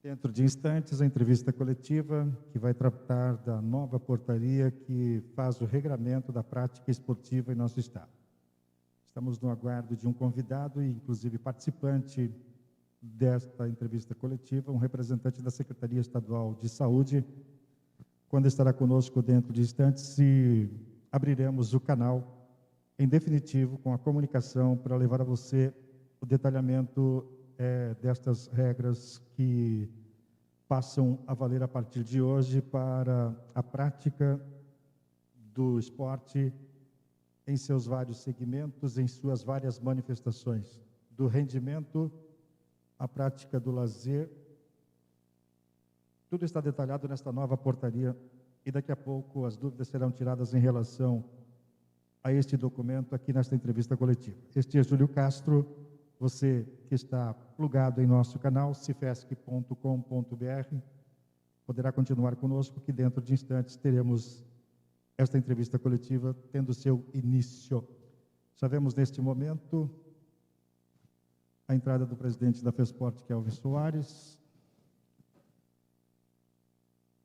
Dentro de instantes, a entrevista coletiva que vai tratar da nova portaria que faz o regramento da prática esportiva em nosso estado. Estamos no aguardo de um convidado e, inclusive, participante desta entrevista coletiva, um representante da Secretaria Estadual de Saúde, quando estará conosco dentro de instantes e abriremos o canal, em definitivo, com a comunicação para levar a você o detalhamento destas regras que passam a valer a partir de hoje para a prática do esporte em seus vários segmentos, em suas várias manifestações, do rendimento à prática do lazer. Tudo está detalhado nesta nova portaria e daqui a pouco as dúvidas serão tiradas em relação a este documento aqui nesta entrevista coletiva. Este é Júlio Castro. Você que está plugado em nosso canal, cifesc.com.br, poderá continuar conosco, que dentro de instantes teremos esta entrevista coletiva tendo seu início. Sabemos neste momento a entrada do presidente da FESPORT, Kelvin Soares,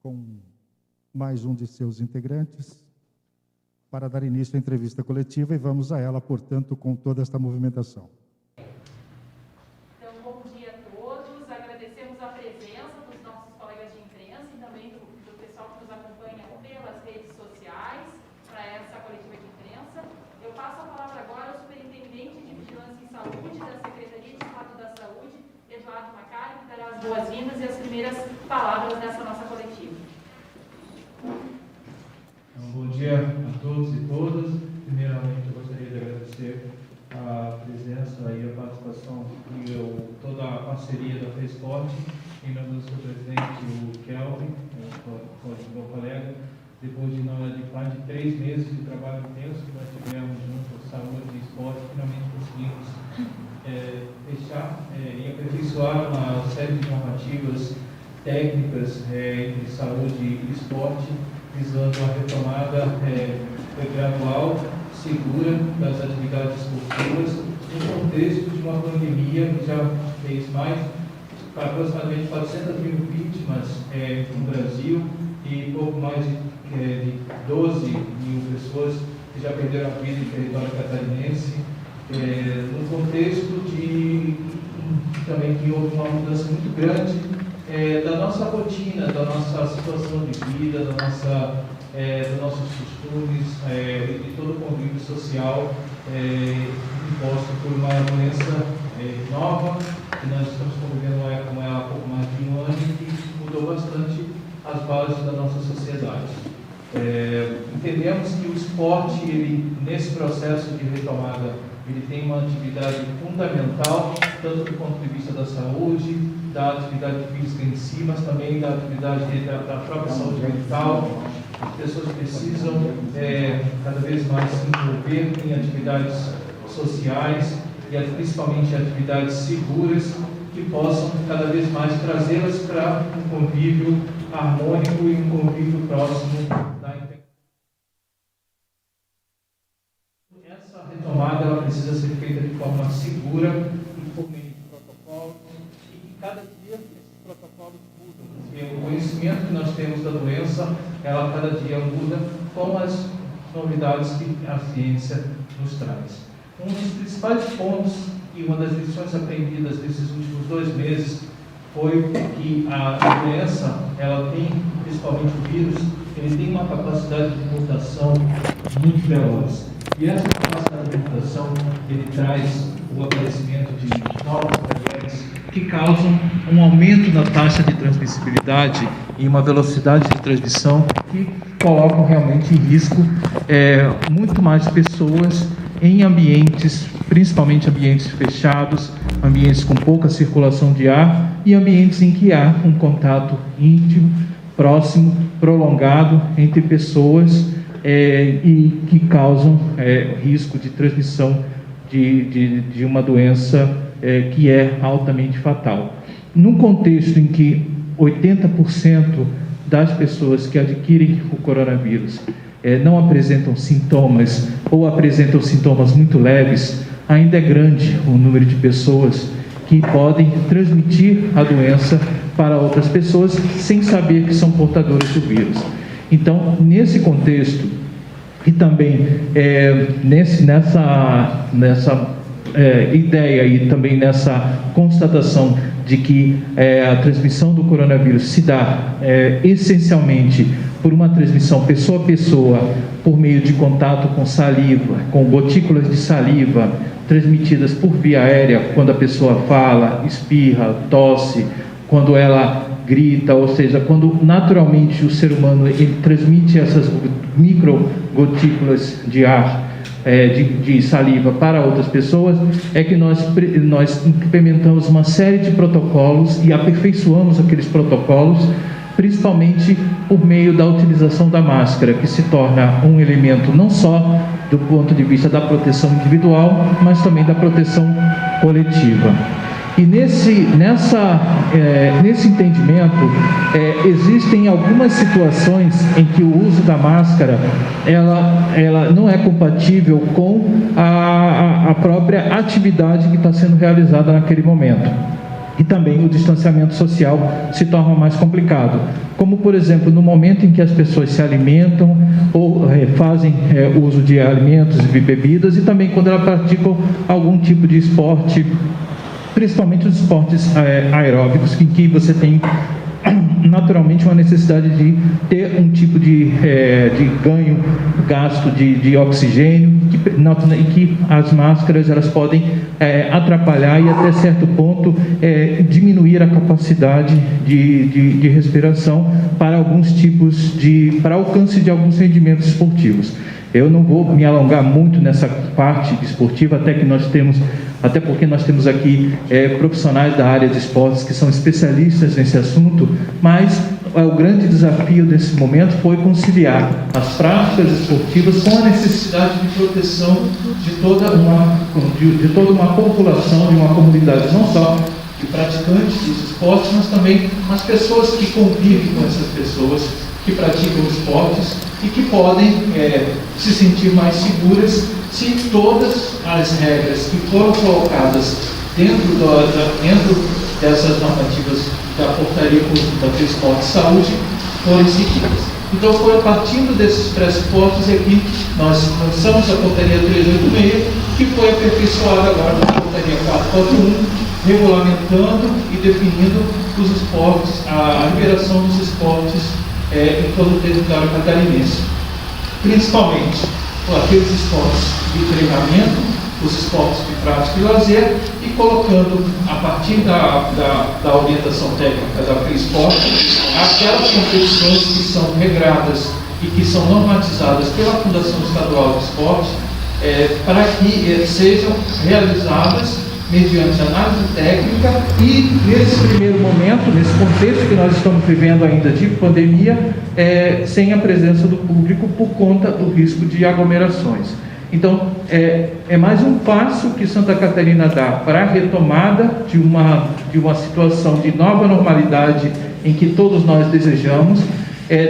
com mais um de seus integrantes, para dar início à entrevista coletiva, e vamos a ela, portanto, com toda esta movimentação. Boas-vindas e as primeiras palavras dessa nossa coletiva. Bom dia a todos e todas. Primeiramente, eu gostaria de agradecer a presença e a participação e toda a parceria da FESPORT, em nome do seu presidente, o Kelvin, meu colega. Depois de mais de 3 meses de trabalho intenso que nós tivemos junto, saúde e esporte, finalmente conseguimos fechar e aperfeiçoar uma série de normativas técnicas entre saúde e esporte, visando a retomada gradual, segura das atividades esportivas, no contexto de uma pandemia que já fez aproximadamente 400 mil vítimas no Brasil e pouco mais de 12 mil pessoas que já perderam a vida em território catarinense, no contexto de também que houve uma mudança muito grande da nossa rotina, da nossa situação de vida, dos nossos costumes, de todo o convívio social imposto por uma doença nova, que nós estamos convivendo com ela há pouco mais de um ano e que mudou bastante as bases da nossa sociedade. Entendemos que o esporte, nesse processo de retomada, ele tem uma atividade fundamental, tanto do ponto de vista da saúde, da atividade física em si, mas também da atividade da própria saúde mental. As pessoas precisam cada vez mais se envolver em atividades sociais e principalmente atividades seguras que possam cada vez mais trazê-las para um convívio harmônico e um convívio próximo da integração. Essa retomada ela precisa ser feita de forma segura e por meio de protocolos, e que cada dia esses protocolos mudam. Porque o conhecimento que nós temos da doença, ela cada dia muda com as novidades que a ciência nos traz. Um dos principais pontos e uma das lições aprendidas desses últimos 2 meses foi que a doença, ela tem, principalmente o vírus, ele tem uma capacidade de mutação muito veloz. E essa capacidade de mutação, ele traz o aparecimento de novas variantes que causam um aumento na taxa de transmissibilidade e uma velocidade de transmissão que colocam realmente em risco muito mais pessoas em ambientes, principalmente ambientes fechados, ambientes com pouca circulação de ar e ambientes em que há um contato íntimo, próximo, prolongado entre pessoas e que causam risco de transmissão de uma doença que é altamente fatal. Num contexto em que 80% das pessoas que adquirem o coronavírus não apresentam sintomas ou apresentam sintomas muito leves, ainda é grande o número de pessoas que podem transmitir a doença para outras pessoas sem saber que são portadores do vírus. Então, nesse contexto, e também nessa ideia e também nessa constatação de que a transmissão do coronavírus se dá essencialmente por uma transmissão pessoa a pessoa, por meio de contato com saliva, com gotículas de saliva, transmitidas por via aérea, quando a pessoa fala, espirra, tosse, quando ela grita, ou seja, quando naturalmente o ser humano ele transmite essas micro gotículas de ar, de saliva para outras pessoas, é que nós implementamos uma série de protocolos e aperfeiçoamos aqueles protocolos, principalmente por meio da utilização da máscara, que se torna um elemento não só do ponto de vista da proteção individual, mas também da proteção coletiva. E nesse entendimento, existem algumas situações em que o uso da máscara, ela não é compatível com a própria atividade que está sendo realizada naquele momento. E também o distanciamento social se torna mais complicado. Como, por exemplo, no momento em que as pessoas se alimentam ou fazem uso de alimentos e bebidas, e também quando elas praticam algum tipo de esporte, principalmente os esportes aeróbicos, em que você tem naturalmente uma necessidade de ter um tipo de ganho, gasto de oxigênio, e que as máscaras elas podem atrapalhar e até certo ponto diminuir a capacidade de respiração para alguns tipos para alcance de alguns rendimentos esportivos. Eu não vou me alongar muito nessa parte esportiva, até porque nós temos aqui profissionais da área de esportes que são especialistas nesse assunto, mas o grande desafio desse momento foi conciliar as práticas esportivas com a necessidade de proteção de toda uma população, de uma comunidade, não só de praticantes dos esportes, mas também as pessoas que convivem com essas pessoas que praticam esportes e que podem se sentir mais seguras se todas as regras que foram colocadas dentro dessas normativas da Portaria Conjunta do Esporte e Saúde forem seguidas. Então, foi partindo desses pressupostos que nós lançamos a Portaria 386, que foi aperfeiçoada agora na Portaria 441, regulamentando e definindo os esportes, a liberação dos esportes em todo o território catarinense, principalmente aqueles esportes de treinamento, os esportes de prática e lazer, e colocando, a partir da orientação técnica da FreeSport, aquelas competições que são regradas e que são normatizadas pela Fundação Estadual de Esporte, para que sejam realizadas mediante análise técnica e, nesse primeiro momento, nesse contexto que nós estamos vivendo ainda de pandemia, sem a presença do público por conta do risco de aglomerações. Então, é mais um passo que Santa Catarina dá para a retomada de uma situação de nova normalidade em que todos nós desejamos.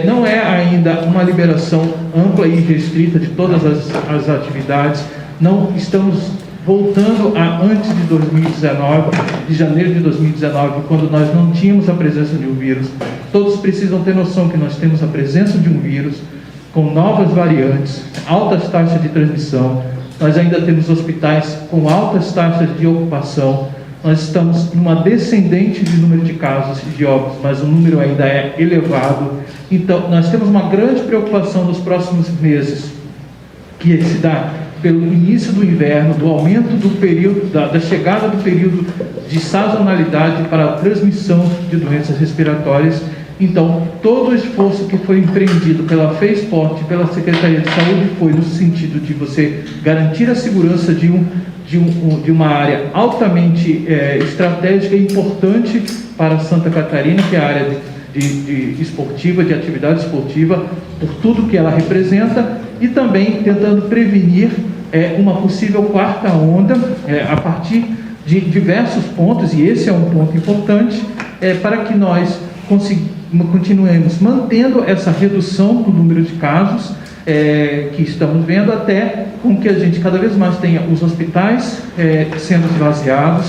Não é ainda uma liberação ampla e restrita de todas as atividades, não estamos voltando a antes de 2019, de janeiro de 2019, quando nós não tínhamos a presença de um vírus. Todos precisam ter noção que nós temos a presença de um vírus com novas variantes, altas taxas de transmissão, nós ainda temos hospitais com altas taxas de ocupação, nós estamos numa descendente de número de casos e de óbitos, mas o número ainda é elevado. Então, nós temos uma grande preocupação nos próximos meses, que se dá pelo início do inverno, do aumento do período, da chegada do período de sazonalidade para a transmissão de doenças respiratórias. Então, todo o esforço que foi empreendido pela FreeSport e pela Secretaria de Saúde foi no sentido de você garantir a segurança de uma área altamente estratégica e importante para Santa Catarina, que é a área de esportiva, de atividade esportiva, por tudo que ela representa, e também tentando prevenir uma possível quarta onda a partir de diversos pontos, e esse é um ponto importante, para que nós continuemos mantendo essa redução do número de casos que estamos vendo, até com que a gente cada vez mais tenha os hospitais sendo esvaziados,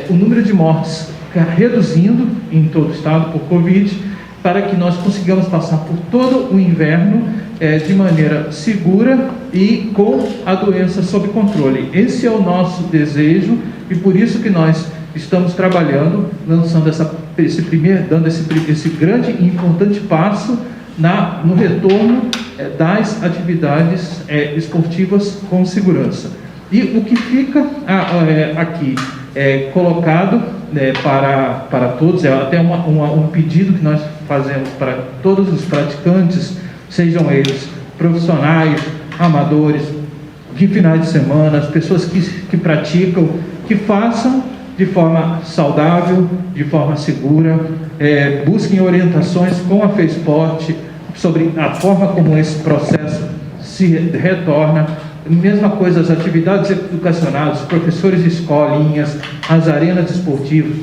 o número de mortes reduzindo em todo o estado por Covid, para que nós consigamos passar por todo o inverno de maneira segura e com a doença sob controle. Esse é o nosso desejo e por isso que nós estamos trabalhando, lançando dando esse grande e importante passo no retorno das atividades esportivas com segurança. E o que fica aqui colocado para todos, é até um pedido que nós fazemos para todos os praticantes, sejam eles profissionais, amadores, de finais de semana, as pessoas que praticam, que façam de forma saudável, de forma segura, busquem orientações com a FESPORT sobre a forma como esse processo se retorna. Mesma coisa, as atividades educacionais, os professores de escolinhas, as arenas esportivas,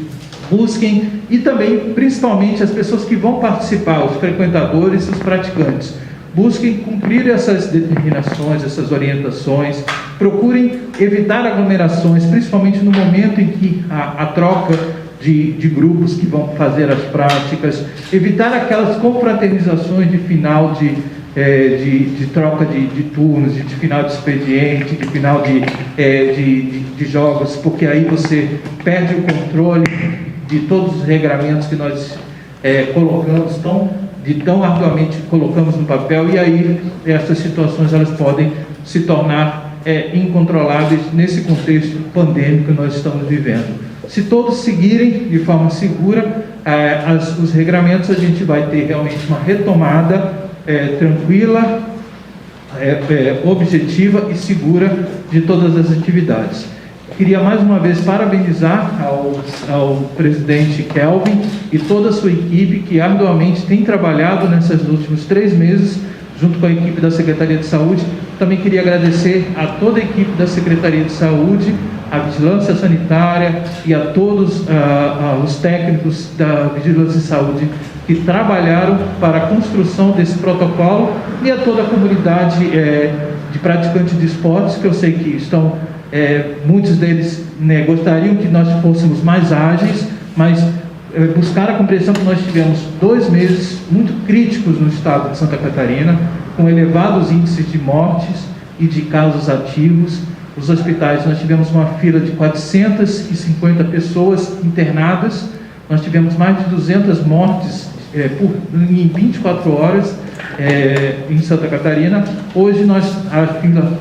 busquem, e também, principalmente, as pessoas que vão participar, os frequentadores, os praticantes, busquem cumprir essas determinações, essas orientações, procurem evitar aglomerações, principalmente no momento em que a troca de grupos que vão fazer as práticas, evitar aquelas confraternizações de final de troca de turnos, de final de expediente, de final de jogos, porque aí você perde o controle de todos os regramentos que nós colocamos tão arduamente colocamos no papel, e aí essas situações elas podem se tornar incontroláveis nesse contexto pandêmico que nós estamos vivendo. Se todos seguirem de forma segura os regramentos, a gente vai ter realmente uma retomada tranquila, objetiva e segura de todas as atividades. Queria mais uma vez parabenizar ao presidente Kelvin e toda a sua equipe que arduamente tem trabalhado nesses últimos 3 meses, junto com a equipe da Secretaria de Saúde. Também queria agradecer a toda a equipe da Secretaria de Saúde, a Vigilância Sanitária e a todos os técnicos da Vigilância e Saúde que trabalharam para a construção desse protocolo, e a toda a comunidade de praticantes de esportes, que eu sei que estão, muitos deles gostariam que nós fôssemos mais ágeis, mas buscar a compreensão que nós tivemos 2 meses muito críticos no estado de Santa Catarina, com elevados índices de mortes e de casos ativos. Os hospitais, nós tivemos uma fila de 450 pessoas internadas, nós tivemos mais de 200 mortes em 24 horas em Santa Catarina. Hoje a fila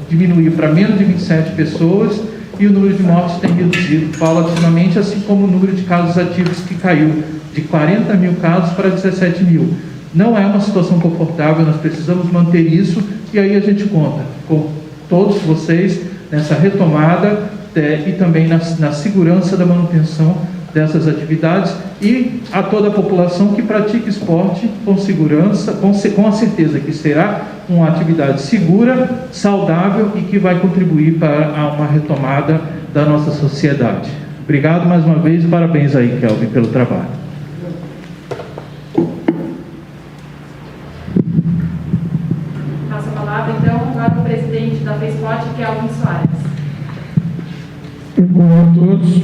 diminuiu para menos de 27 pessoas e o número de mortes tem reduzido paulatinamente, assim como o número de casos ativos, que caiu de 40 mil casos para 17 mil. Não é uma situação confortável, nós precisamos manter isso, e aí a gente conta com todos vocês nessa retomada e também na segurança da manutenção dessas atividades, e a toda a população que pratica esporte com segurança, com a certeza que será uma atividade segura, saudável e que vai contribuir para uma retomada da nossa sociedade. Obrigado mais uma vez e parabéns aí, Kelvin, pelo trabalho. Passo a palavra, então, para o presidente da FESPORT, Kelvin Soares. Bom a todos.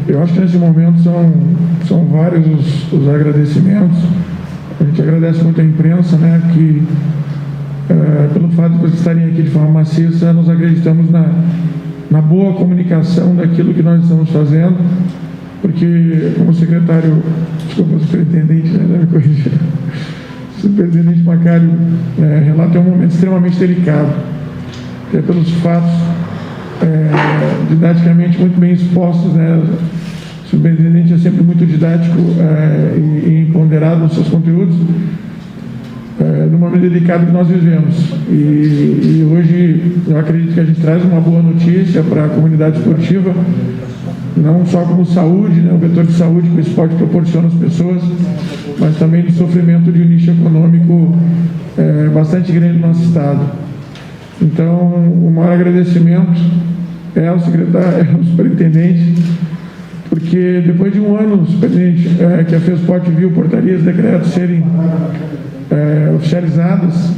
Eu acho que nesse momento são vários os agradecimentos. A gente agradece muito a imprensa, né, que pelo fato de vocês estarem aqui de forma maciça, nós acreditamos na boa comunicação daquilo que nós estamos fazendo, porque como secretário, desculpa, superintendente, né, deve corrigir, superintendente Macário relata, é um momento extremamente delicado, até pelos fatos didaticamente muito bem expostos, né? O superintendente é sempre muito didático e ponderado nos seus conteúdos, no momento delicado que nós vivemos. E hoje eu acredito que a gente traz uma boa notícia para a comunidade esportiva, não só como saúde, né? O vetor de saúde que o esporte proporciona às pessoas, mas também de sofrimento de um nicho econômico bastante grande no nosso estado. Então, o maior agradecimento ao secretário, ao superintendente, porque depois de um ano, superintendente, que a FESPORT viu portarias e decretos serem oficializadas,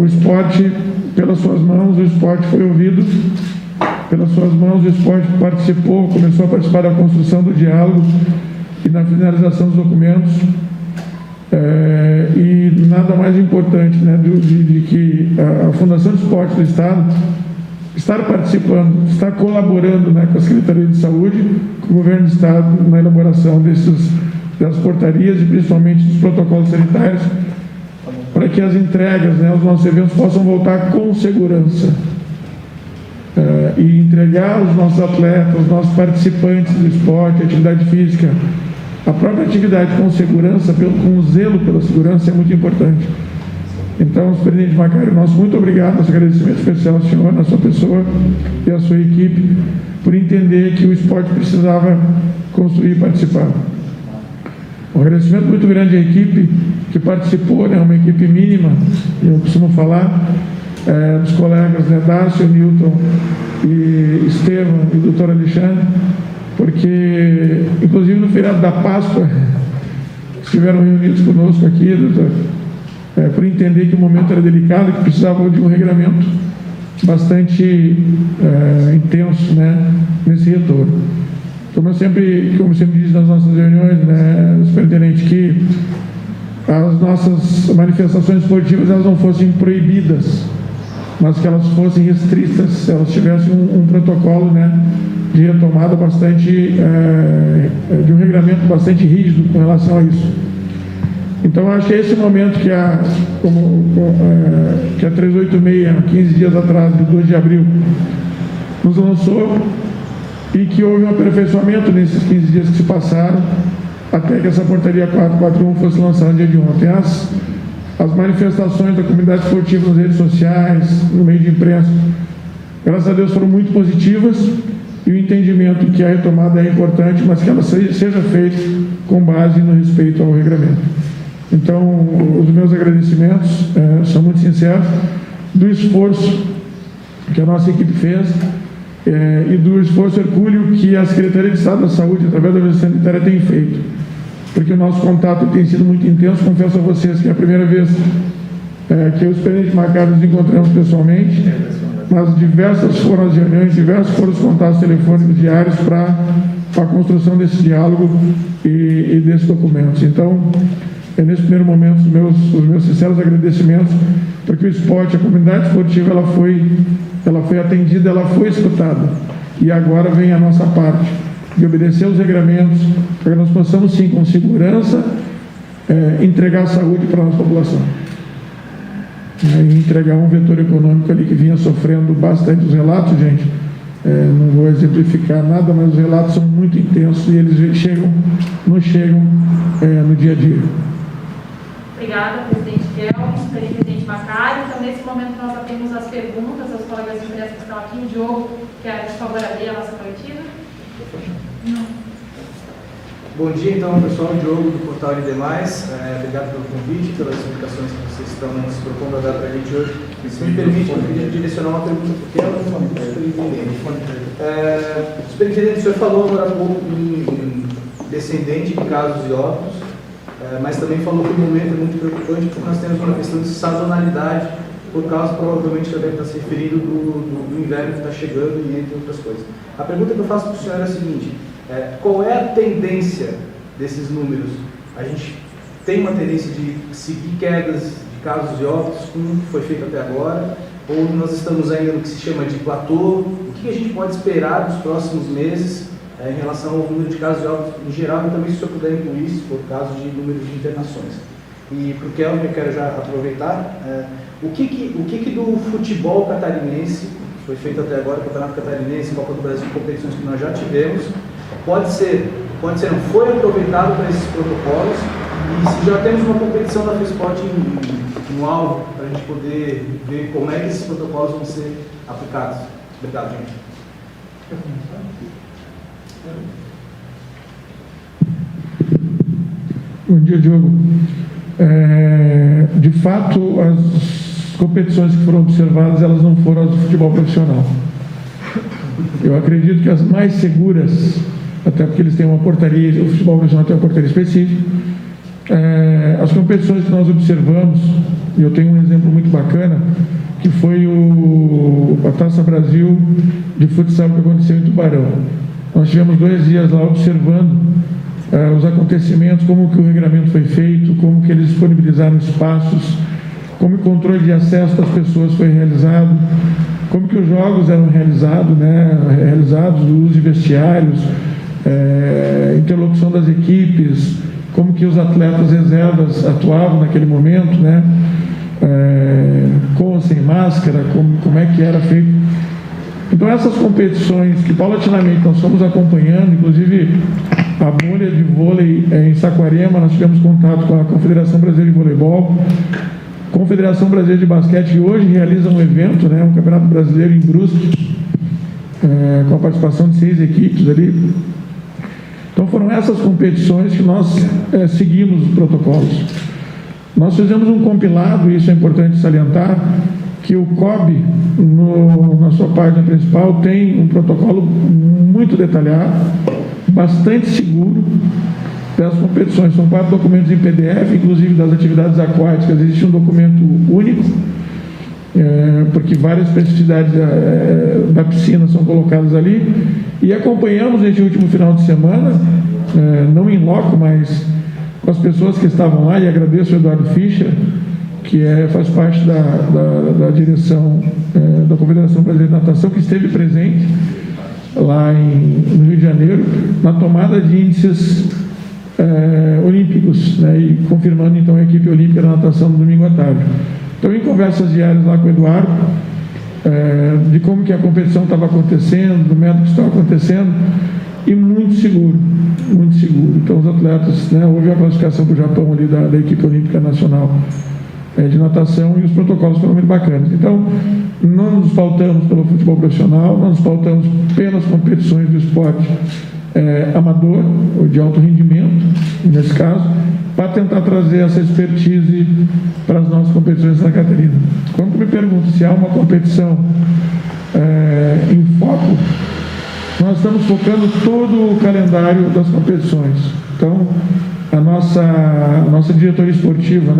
o esporte, pelas suas mãos, o esporte foi ouvido pelas suas mãos, o esporte participou, começou a participar da construção do diálogo e na finalização dos documentos. E nada mais importante, né, de que a Fundação de Esporte do Estado estar participando, estar colaborando, né, com a Secretaria de Saúde, com o Governo do Estado na elaboração das portarias e principalmente dos protocolos sanitários, para que as entregas, né, os nossos eventos possam voltar com segurança e entregar os nossos atletas, os nossos participantes do esporte, atividade física, a própria atividade com segurança, com zelo pela segurança é muito importante. Então, Superintendente Macário, nosso muito obrigado, nosso agradecimento especial ao senhor, na sua pessoa e à sua equipe, por entender que o esporte precisava construir e participar. Um agradecimento muito grande à equipe que participou, né, uma equipe mínima, eu costumo falar, dos colegas, né, Dácio, Newton e Estevam e doutor Alexandre, porque, inclusive no feriado da Páscoa, estiveram reunidos conosco aqui, doutor, por entender que o momento era delicado, que precisava de um regramento bastante intenso, né, nesse retorno. Como eu sempre disse nas nossas reuniões, né, superintendente, que as nossas manifestações esportivas elas não fossem proibidas, mas que elas fossem restritas, elas tivessem um protocolo, né, de retomada bastante, de um regramento bastante rígido com relação a isso. Então, acho que é esse momento que a 386, 15 dias atrás, de 2 de abril, nos lançou, e que houve um aperfeiçoamento nesses 15 dias que se passaram, até que essa portaria 441 fosse lançada no dia de ontem. As manifestações da comunidade esportiva nas redes sociais, no meio de imprensa, graças a Deus foram muito positivas, e o entendimento que a retomada é importante, mas que ela seja feita com base no respeito ao regramento. Então, os meus agradecimentos são muito sinceros do esforço que a nossa equipe fez e do esforço hercúleo que a Secretaria de Estado da Saúde, através da Vigilância Sanitária, tem feito. Porque o nosso contato tem sido muito intenso. Confesso a vocês que é a primeira vez que eu e o superintendente Macário nos encontramos pessoalmente, mas diversas foram as reuniões, diversos foram os contatos telefônicos diários para a construção desse diálogo e desses documentos. Então, nesse primeiro momento, os meus sinceros agradecimentos, porque o esporte, a comunidade esportiva, ela foi atendida, ela foi escutada. E agora vem a nossa parte, de obedecer os regramentos, para que nós possamos, sim, com segurança, entregar saúde para a nossa população. E entregar um vetor econômico ali que vinha sofrendo bastante. Os relatos, gente, não vou exemplificar nada, mas os relatos são muito intensos e eles nos chegam no dia a dia. Obrigada, presidente Kelvin, superintendente Macário. Então, nesse momento, nós atendemos as perguntas aos colegas de imprensa que estão aqui. O Diogo, quer, por favor, abrir a nossa coletiva? Não. Bom dia, então, pessoal. Diogo, do Portal e demais. Obrigado pelo convite, pelas explicações que vocês estão se propondo a dar para a gente hoje. Se me permite, eu queria direcionar uma pergunta para o superintendente. Superintendente, o senhor falou agora há pouco em descendente de casos e óbitos, mas também falou que o momento é muito preocupante porque nós temos uma questão de sazonalidade, por causa, provavelmente, que deve estar se referindo do inverno que está chegando e entre outras coisas. A pergunta que eu faço para o senhor é a seguinte: qual é a tendência desses números? A gente tem uma tendência de seguir quedas de casos de óbitos, como foi feito até agora, ou nós estamos ainda no que se chama de platô? O que a gente pode esperar dos próximos meses em relação ao número de casos de óbitos em geral, e também se o senhor puder incluir isso por causa de número de internações? E para o Kelvin, eu quero já aproveitar, o que do futebol catarinense, que foi feito até agora, Campeonato Catarinense, Copa do Brasil, competições que nós já tivemos, pode ser não foi aproveitado para esses protocolos, e se já temos uma competição da FESPORT no alvo, para a gente poder ver como é que esses protocolos vão ser aplicados. Obrigado, gente. Bom dia, Diogo. De fato, as competições que foram observadas, elas não foram as do futebol profissional. Eu acredito que as mais seguras, até porque eles têm uma portaria, o futebol profissional tem uma portaria específica, as competições que nós observamos, e eu tenho um exemplo muito bacana, que foi a Taça Brasil de de futsal que aconteceu em Tubarão. Nós tivemos 2 dias lá observando os acontecimentos, como que o regramento foi feito, como que eles disponibilizaram espaços, como o controle de acesso das pessoas foi realizado, como que os jogos eram realizados, o uso de vestiários, interlocução das equipes, como que os atletas reservas atuavam naquele momento, com ou sem máscara, como é que era feito. Então essas competições que paulatinamente nós fomos acompanhando, inclusive a bolha de vôlei em Saquarema, nós tivemos contato com a Confederação Brasileira de Voleibol, Confederação Brasileira de Basquete, que hoje realiza um evento, um campeonato brasileiro em Brusque, com a participação de 6 equipes ali. Então foram essas competições que nós seguimos os protocolos. Nós fizemos um compilado, e isso é importante salientar, que o COB, na sua página principal, tem um protocolo muito detalhado, bastante seguro das competições. São 4 documentos em PDF, inclusive das atividades aquáticas. Existe um documento único, porque várias especificidades da piscina são colocadas ali. E acompanhamos neste último final de semana, não em loco, mas com as pessoas que estavam lá, e agradeço ao Eduardo Fischer, que faz parte da direção da Confederação Brasileira de Natação, que esteve presente lá no Rio de Janeiro, na tomada de índices olímpicos, e confirmando então a equipe olímpica da natação no domingo à tarde. Então, em conversas diárias lá com o Eduardo, de como que a competição estava acontecendo, do método que estava acontecendo, e muito seguro, muito seguro. Então, os atletas, houve a classificação para o Japão ali da equipe olímpica nacional de natação, e os protocolos foram muito bacanas. Então, não nos pautamos pelo futebol profissional, não nos pautamos pelas competições do esporte amador, ou de alto rendimento, nesse caso, para tentar trazer essa expertise para as nossas competições de Santa Catarina. Quando me pergunto se há uma competição em foco, nós estamos focando todo o calendário das competições. Então, a nossa diretoria esportiva,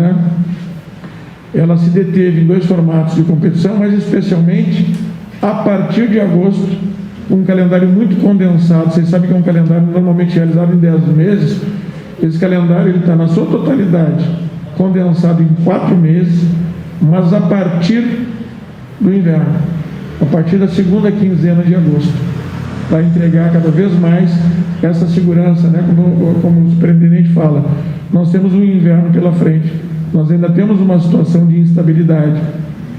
ela se deteve em 2 formatos de competição, mas especialmente a partir de agosto, um calendário muito condensado. Vocês sabem que é um calendário normalmente realizado em 10 meses. Esse calendário está na sua totalidade condensado em 4 meses, mas a partir do inverno, a partir da segunda quinzena de agosto, para entregar cada vez mais essa segurança, como o superintendente fala. Nós temos um inverno pela frente, nós ainda temos uma situação de instabilidade.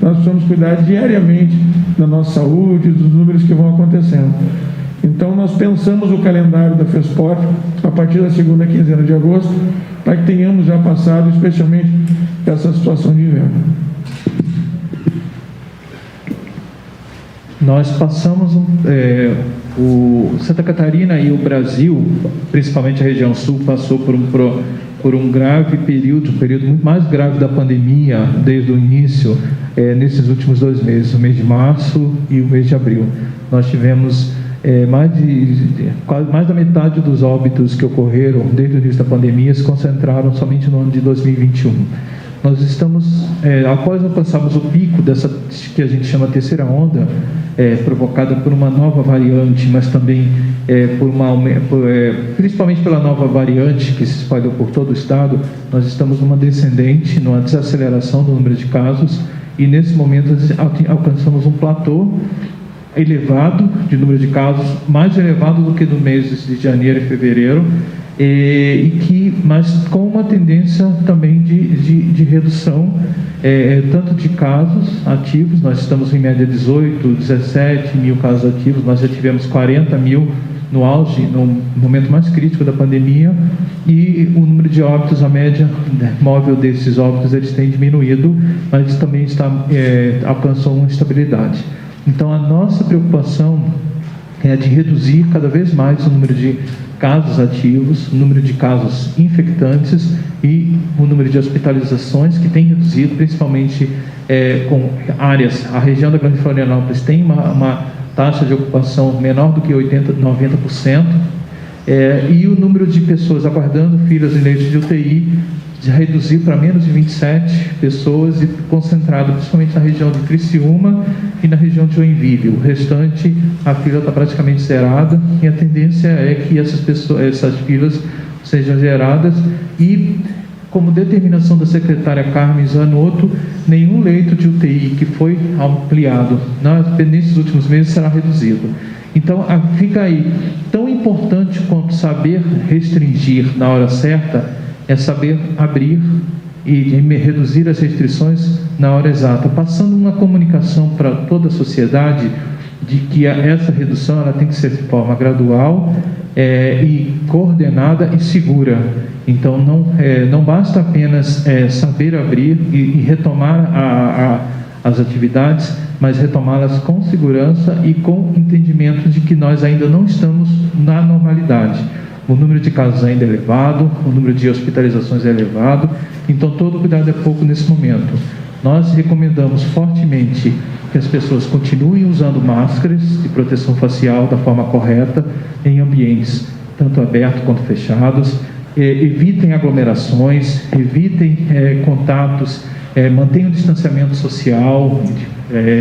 Nós precisamos cuidar diariamente da nossa saúde, dos números que vão acontecendo. Então, nós pensamos o calendário da FESPORT a partir da segunda quinzena de agosto, para que tenhamos já passado, especialmente, essa situação de inverno. Nós passamos, o Santa Catarina e o Brasil, principalmente a região sul, passou por um grave período, muito mais grave da pandemia desde o início, nesses últimos 2 meses, o mês de março e o mês de abril. Nós tivemos mais da metade dos óbitos que ocorreram desde o início da pandemia se concentraram somente no ano de 2021. Nós estamos, após alcançarmos o pico dessa que a gente chama terceira onda, provocada por uma nova variante, mas também principalmente pela nova variante que se espalhou por todo o estado, nós estamos numa descendente, numa desaceleração do número de casos, e nesse momento alcançamos um platô elevado de número de casos, mais elevado do que no mês de janeiro e fevereiro, mas com uma tendência também de redução, tanto de casos ativos. Nós estamos em média 18, 17 mil casos ativos, nós já tivemos 40 mil no auge, no momento mais crítico da pandemia, e o número de óbitos, a média móvel desses óbitos, eles têm diminuído, mas também alcançou uma estabilidade. Então, a nossa preocupação é de reduzir cada vez mais o número de casos ativos, o número de casos infectantes e o número de hospitalizações, que tem reduzido, principalmente com áreas. A região da Grande Florianópolis tem uma taxa de ocupação menor do que 90%, e o número de pessoas aguardando filas em leitos de UTI de reduzir para menos de 27 pessoas e concentrado principalmente na região de Criciúma e na região de Joinville. O restante, a fila está praticamente zerada e a tendência é que essas filas sejam zeradas e, como determinação da secretária Carmen Zanotto, nenhum leito de UTI que foi ampliado nesses últimos meses será reduzido. Então, fica aí, tão importante quanto saber restringir na hora certa, é saber abrir e reduzir as restrições na hora exata, passando uma comunicação para toda a sociedade de que essa redução ela tem que ser de forma gradual e coordenada e segura. Então, não basta apenas saber abrir e retomar as atividades, mas retomá-las com segurança e com entendimento de que nós ainda não estamos na normalidade. O número de casos ainda é elevado, o número de hospitalizações é elevado, então todo cuidado é pouco nesse momento. Nós recomendamos fortemente que as pessoas continuem usando máscaras de proteção facial da forma correta em ambientes tanto abertos quanto fechados, evitem aglomerações, evitem contatos, mantenham o distanciamento social,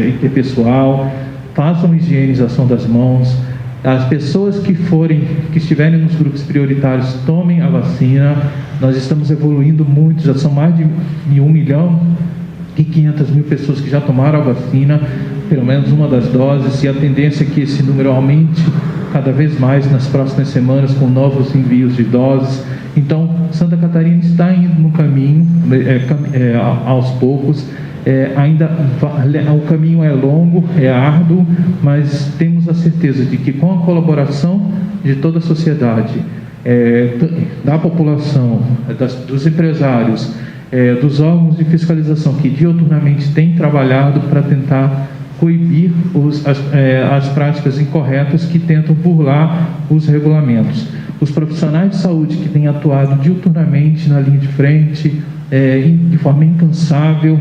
interpessoal, façam higienização das mãos. As pessoas que estiverem nos grupos prioritários, tomem a vacina. Nós estamos evoluindo muito, já são mais de 1.500.000 pessoas que já tomaram a vacina, pelo menos uma das doses, e a tendência é que esse número aumente cada vez mais nas próximas semanas com novos envios de doses. Então, Santa Catarina está indo no caminho, aos poucos. O caminho é longo, é árduo, mas temos a certeza de que com a colaboração de toda a sociedade, da população, dos empresários, dos órgãos de fiscalização que diuturnamente têm trabalhado para tentar coibir as práticas incorretas que tentam burlar os regulamentos. Os profissionais de saúde que têm atuado diuturnamente na linha de frente, de forma incansável,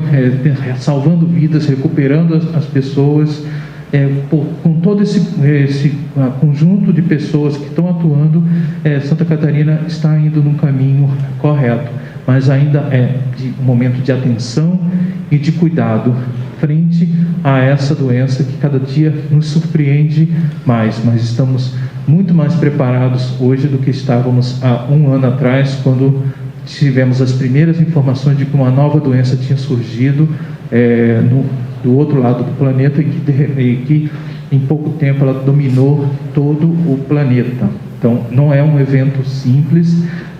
salvando vidas, recuperando as pessoas, com todo esse conjunto de pessoas que estão atuando, Santa Catarina está indo num caminho correto, mas ainda é um momento de atenção e de cuidado frente a essa doença que cada dia nos surpreende mais, mas estamos muito mais preparados hoje do que estávamos há um ano atrás, quando tivemos as primeiras informações de que uma nova doença tinha surgido do outro lado do planeta e que em pouco tempo ela dominou todo o planeta. Então, não é um evento simples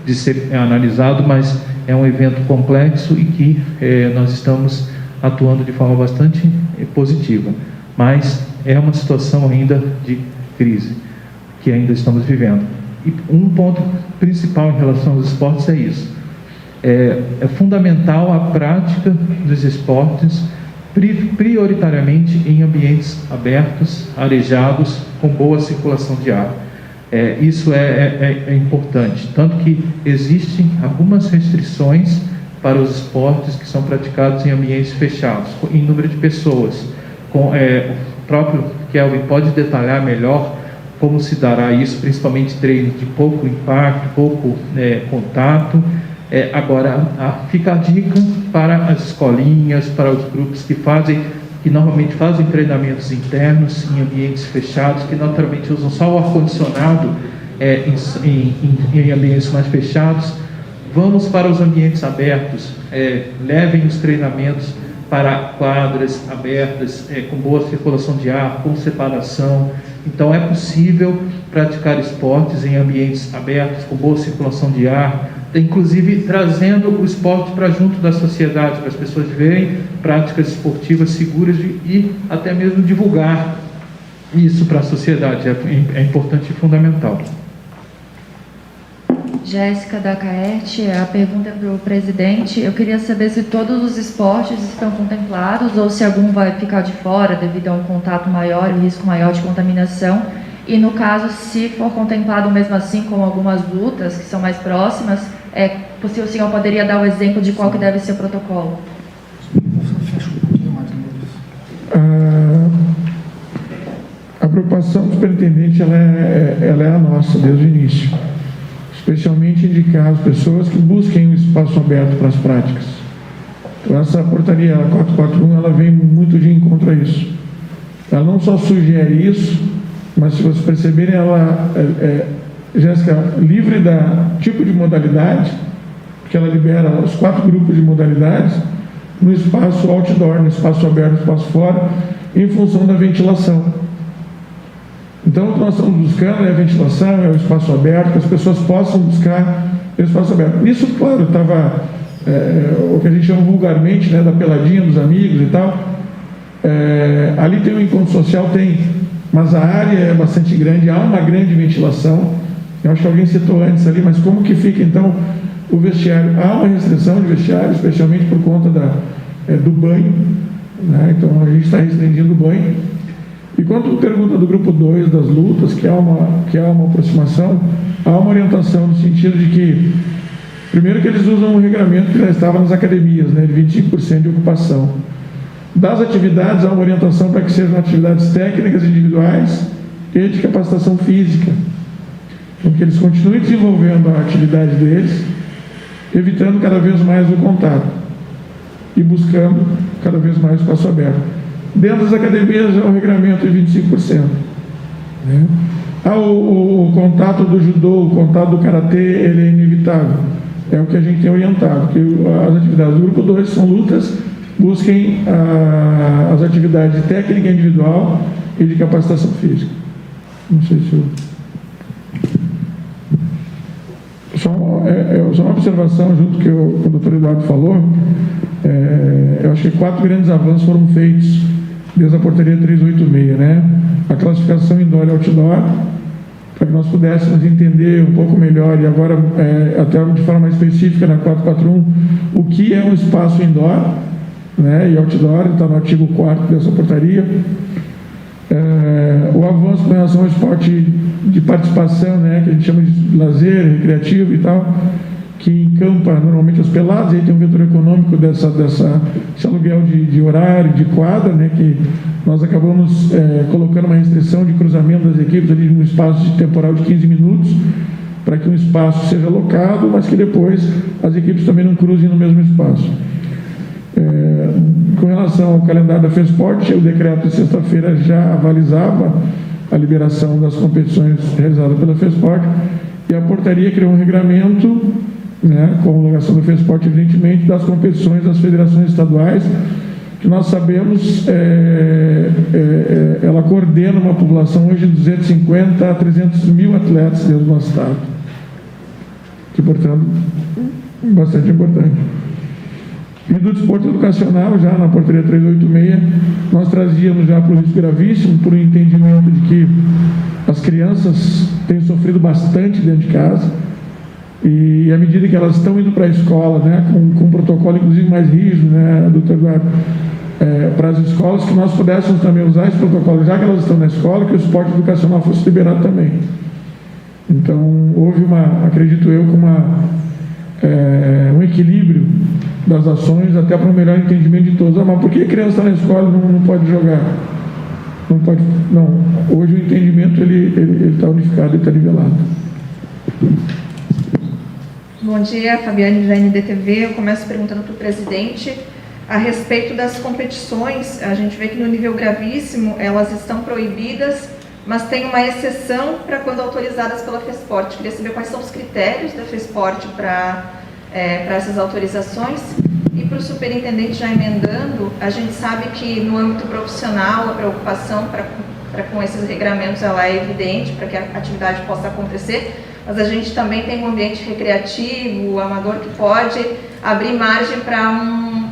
de ser analisado, mas é um evento complexo e que nós estamos atuando de forma bastante positiva. Mas é uma situação ainda de crise que ainda estamos vivendo. E um ponto principal em relação aos esportes é isso. É fundamental a prática dos esportes, prioritariamente em ambientes abertos, arejados, com boa circulação de ar. Isso é importante, tanto que existem algumas restrições para os esportes que são praticados em ambientes fechados, em número de pessoas. O próprio Kelvin pode detalhar melhor como se dará isso, principalmente treinos de pouco impacto, pouco contato. Agora, fica a dica para as escolinhas, para os grupos que normalmente fazem treinamentos internos em ambientes fechados, que naturalmente usam só o ar-condicionado em ambientes mais fechados. Vamos para os ambientes abertos, levem os treinamentos para quadras abertas, com boa circulação de ar, com separação. Então, é possível praticar esportes em ambientes abertos, com boa circulação de ar, inclusive trazendo o esporte para junto da sociedade, para as pessoas verem práticas esportivas seguras e até mesmo divulgar isso para a sociedade. É importante e fundamental. Jéssica da Caerte, a pergunta é para o presidente. Eu queria saber se todos os esportes estão contemplados ou se algum vai ficar de fora devido a um contato maior, um risco maior de contaminação. E no caso, se for contemplado mesmo assim com algumas lutas que são mais próximas, se o senhor poderia dar o exemplo de qual que deve ser o protocolo? A preocupação do superintendente ela é a nossa desde o início. especialmente indicar as pessoas que busquem um espaço aberto para as práticas. Então, essa portaria 441, ela vem muito de encontro a isso. Ela não só sugere isso, mas se vocês perceberem, ela Jéssica, livre da tipo de modalidade, porque ela libera os 4 grupos de modalidades no espaço outdoor, no espaço aberto, no espaço fora, em função da ventilação. Então, o que nós estamos buscando é a ventilação, é o espaço aberto, que as pessoas possam buscar o espaço aberto. Isso, claro, estava o que a gente chama vulgarmente, né, da peladinha dos amigos e tal. Ali tem o encontro social, mas a área é bastante grande, há uma grande ventilação. Eu acho que alguém citou antes ali, mas como que fica, então, o vestiário? Há uma restrição de vestiário, especialmente por conta do banho, né? Então, a gente está restringindo o banho. E quanto à pergunta do grupo 2 das lutas, que é uma aproximação, há uma orientação no sentido de que, primeiro, que eles usam um regramento que já estava nas academias, né, de 25% de ocupação. Das atividades, há uma orientação para que sejam atividades técnicas individuais e de capacitação física. Então, que eles continuem desenvolvendo a atividade deles, evitando cada vez mais o contato e buscando cada vez mais o espaço aberto. Dentro das academias, há um regramento de 25%. Né? O contato do judô, o contato do karatê, ele é inevitável. É o que a gente tem orientado, que as atividades do grupo 2 são lutas, busquem as atividades de técnica individual e de capacitação física. Não sei se eu... Só uma observação junto que o doutor Eduardo falou. Eu acho que 4 grandes avanços foram feitos desde a portaria 386, né? A classificação indoor e outdoor, para que nós pudéssemos entender um pouco melhor, e agora até de forma mais específica na 441, o que é um espaço indoor, né, e outdoor, está no artigo 4º dessa portaria. O avanço com relação ao esporte de participação, né, que a gente chama de lazer, recreativo e tal, que encampa normalmente as peladas, e aí tem um vetor econômico desse aluguel de horário, de quadra, né, que nós acabamos colocando uma restrição de cruzamento das equipes ali num espaço temporal de 15 minutos, para que um espaço seja alocado, mas que depois as equipes também não cruzem no mesmo espaço. Com relação ao calendário da FESPORT, o decreto de sexta-feira já avalizava a liberação das competições realizadas pela FESPORT, e a portaria criou um regramento, né, com homologação da FESPORT, evidentemente, das competições das federações estaduais, que nós sabemos, ela coordena uma população hoje de 250 a 300 mil atletas dentro do nosso estado, que, portanto, bastante importante. E do desporto educacional, já na portaria 386, nós trazíamos já para o risco gravíssimo, por um entendimento de que as crianças têm sofrido bastante dentro de casa, e à medida que elas estão indo para a escola, né, com um protocolo inclusive mais rígido, né, doutor Eduardo, para as escolas, que nós pudéssemos também usar esse protocolo, já que elas estão na escola, que o esporte educacional fosse liberado também. Então, houve acredito eu, um equilíbrio das ações, até para um melhor entendimento de todos. Mas por que a criança está na escola e não pode jogar? Não pode. Não. Hoje o entendimento ele está unificado, ele está nivelado. Bom dia, Fabiane da NDTV. Eu começo perguntando para o presidente a respeito das competições. A gente vê que no nível gravíssimo elas estão proibidas, mas tem uma exceção para quando autorizadas pela FESPORT. Queria saber quais são os critérios da FESPORT para essas autorizações. E para o superintendente, já emendando, a gente sabe que no âmbito profissional a preocupação com esses regramentos ela é evidente para que a atividade possa acontecer, mas a gente também tem um ambiente recreativo, amador, que pode abrir margem para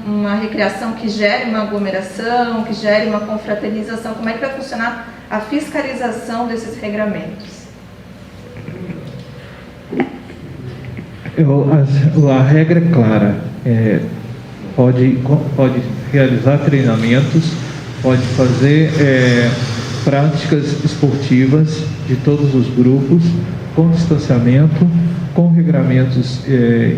uma recreação que gere uma aglomeração, que gere uma confraternização. Como é que vai funcionar a fiscalização desses regramentos? A regra é clara. Pode realizar treinamentos, pode fazer práticas esportivas de todos os grupos, com distanciamento, com regramentos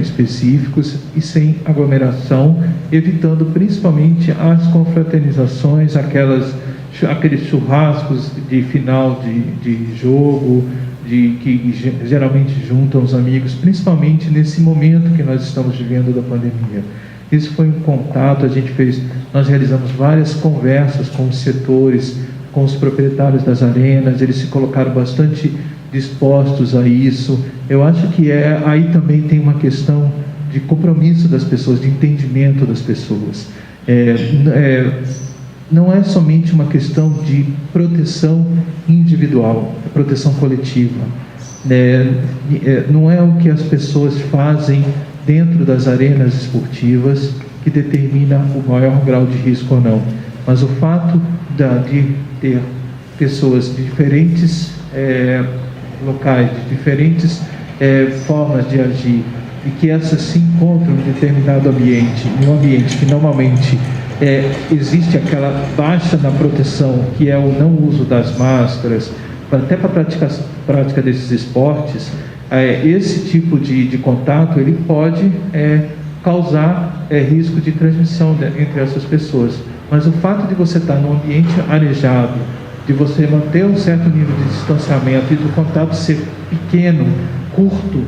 específicos e sem aglomeração, evitando principalmente as confraternizações, aqueles churrascos de final de jogo, que geralmente juntam os amigos, principalmente nesse momento que nós estamos vivendo da pandemia. Esse foi um contato, nós realizamos várias conversas com os setores, com os proprietários das arenas, eles se colocaram bastante dispostos a isso. Eu acho que aí também tem uma questão de compromisso das pessoas, de entendimento das pessoas. Não é somente uma questão de proteção individual, é proteção coletiva. Não é o que as pessoas fazem dentro das arenas esportivas que determina o maior grau de risco ou não, mas o fato de ter pessoas de diferentes locais, de diferentes formas de agir, e que essas se encontram em determinado ambiente, em um ambiente que normalmente existe aquela baixa na proteção, que é o não uso das máscaras, até para a prática desses esportes, esse tipo de contato ele pode causar risco de transmissão entre essas pessoas. Mas o fato de você estar num ambiente arejado, de você manter um certo nível de distanciamento e do contato ser pequeno, curto,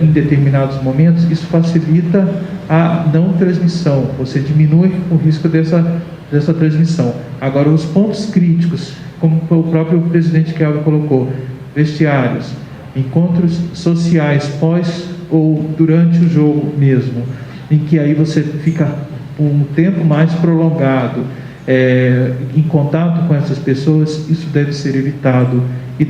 em determinados momentos, isso facilita a não transmissão, você diminui o risco dessa transmissão. Agora, os pontos críticos, como o próprio presidente Kelvin colocou, vestiários, encontros sociais pós ou durante o jogo mesmo, em que aí você fica um tempo mais prolongado em contato com essas pessoas, isso deve ser evitado e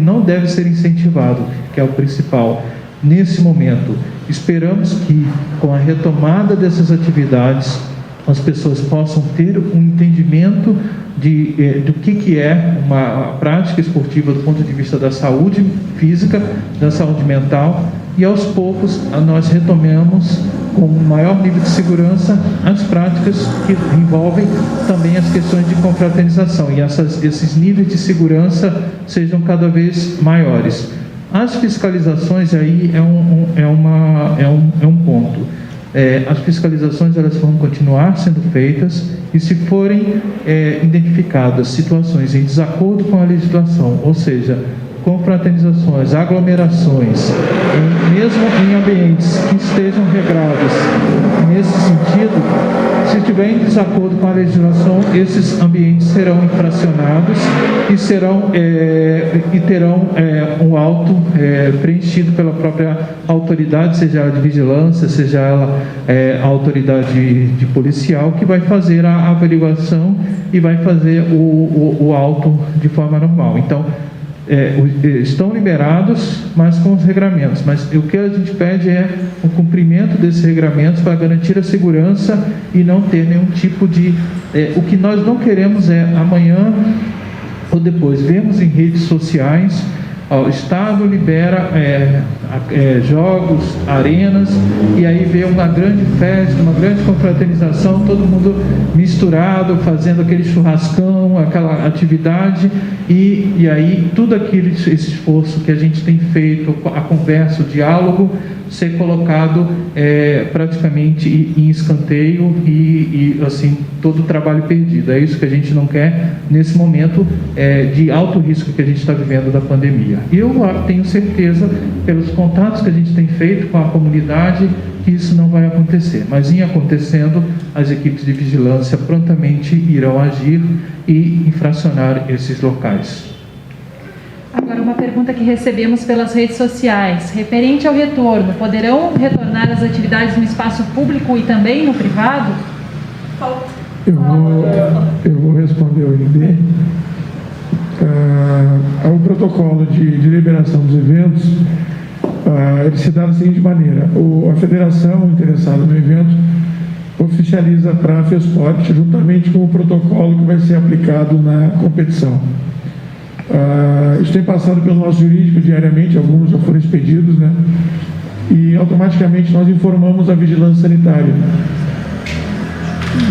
não deve ser incentivado, que é o principal. Nesse momento, esperamos que, com a retomada dessas atividades, as pessoas possam ter um entendimento do que é uma prática esportiva do ponto de vista da saúde física, da saúde mental, e aos poucos nós retomemos com maior nível de segurança as práticas que envolvem também as questões de confraternização, e esses níveis de segurança sejam cada vez maiores. As fiscalizações aí é um ponto. As fiscalizações elas vão continuar sendo feitas, e se forem identificadas situações em desacordo com a legislação, ou seja, confraternizações, aglomerações, mesmo em ambientes que estejam regrados nesse sentido, se estiver em desacordo com a legislação, esses ambientes serão infracionados e terão um auto preenchido pela própria autoridade, seja ela de vigilância, seja ela a autoridade de policial, que vai fazer a averiguação e vai fazer o auto de forma normal. Então, estão liberados, mas com os regramentos. Mas o que a gente pede é o cumprimento desses regramentos para garantir a segurança e não ter nenhum tipo de... o que nós não queremos é amanhã ou depois vemos em redes sociais: o Estado libera jogos, arenas, e aí vê uma grande festa, uma grande confraternização, todo mundo misturado, fazendo aquele churrascão, aquela atividade, e aí tudo esse esforço que a gente tem feito, a conversa, o diálogo, ser colocado praticamente em escanteio e assim, todo o trabalho perdido. É isso que a gente não quer nesse momento de alto risco que a gente está vivendo da pandemia. E eu tenho certeza, pelos contatos que a gente tem feito com a comunidade, que isso não vai acontecer. Mas em acontecendo, as equipes de vigilância prontamente irão agir e infracionar esses locais. Agora, uma pergunta que recebemos pelas redes sociais. Referente ao retorno, poderão retornar as atividades no espaço público e também no privado? Eu vou responder o ND. O protocolo de liberação dos eventos, ele se dá da seguinte maneira: a federação interessada no evento oficializa para a FESPORT, juntamente com o protocolo que vai ser aplicado na competição. Isso tem passado pelo nosso jurídico diariamente, alguns já foram expedidos, né? E automaticamente nós informamos a vigilância sanitária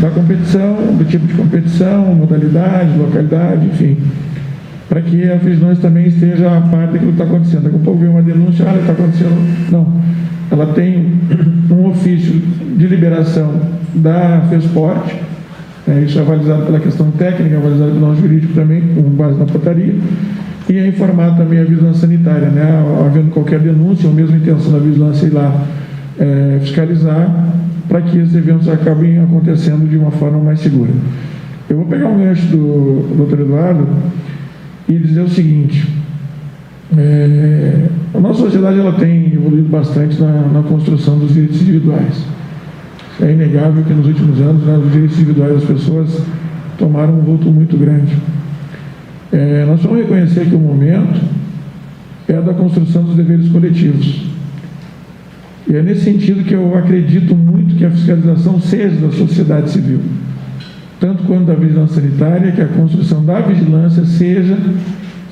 da competição, do tipo de competição, modalidade, localidade, enfim, para que a vigilância também esteja a par daquilo que está acontecendo. Daqui a pouco vem uma denúncia: está acontecendo. Não, ela tem um ofício de liberação da FESPORT, isso é avalizado pela questão técnica, avalizado pelo nosso jurídico também, com base na portaria, e a informar também a vigilância sanitária, né? Havendo qualquer denúncia ou mesmo intenção da vigilância ir lá fiscalizar, para que esses eventos acabem acontecendo de uma forma mais segura. Eu vou pegar um gancho do Dr. Eduardo e dizer o seguinte: a nossa sociedade ela tem evoluído bastante na construção dos direitos individuais. É inegável que nos últimos anos, né, os direitos individuais das pessoas tomaram um vulto muito grande. Nós vamos reconhecer que o momento é da construção dos deveres coletivos. E é nesse sentido que eu acredito muito que a fiscalização seja da sociedade civil, tanto quanto da vigilância sanitária, que a construção da vigilância seja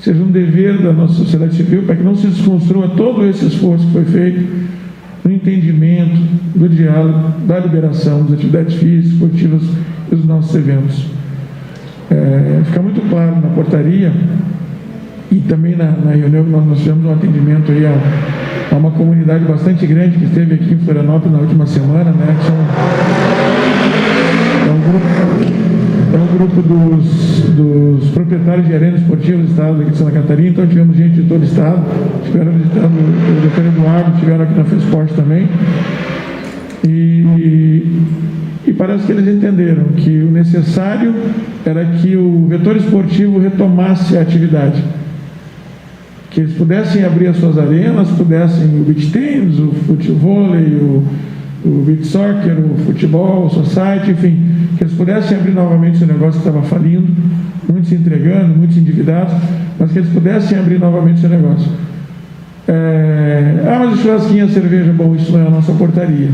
um dever da nossa sociedade civil, para que não se desconstrua todo esse esforço que foi feito no entendimento, do diálogo, da liberação das atividades físicas, esportivas e dos nossos eventos. Fica muito claro na portaria e também na reunião que nós tivemos um atendimento aí a uma comunidade bastante grande que esteve aqui em Florianópolis na última semana, né, que é um grupo dos proprietários de arenas esportivas do estado aqui de Santa Catarina. Então tivemos gente de todo o estado, estiveram visitando o Dr. Eduardo, estiveram aqui na FESPORT também, e parece que eles entenderam que o necessário era que o vetor esportivo retomasse a atividade, que eles pudessem abrir as suas arenas, pudessem o beach tennis, o futevôlei, o beach soccer, o futebol, o society, enfim, que eles pudessem abrir novamente esse negócio que estava falindo, muitos se entregando, muitos endividados, mas que eles pudessem abrir novamente esse negócio. Mas o churrasquinho, a cerveja, bom, isso não é a nossa portaria.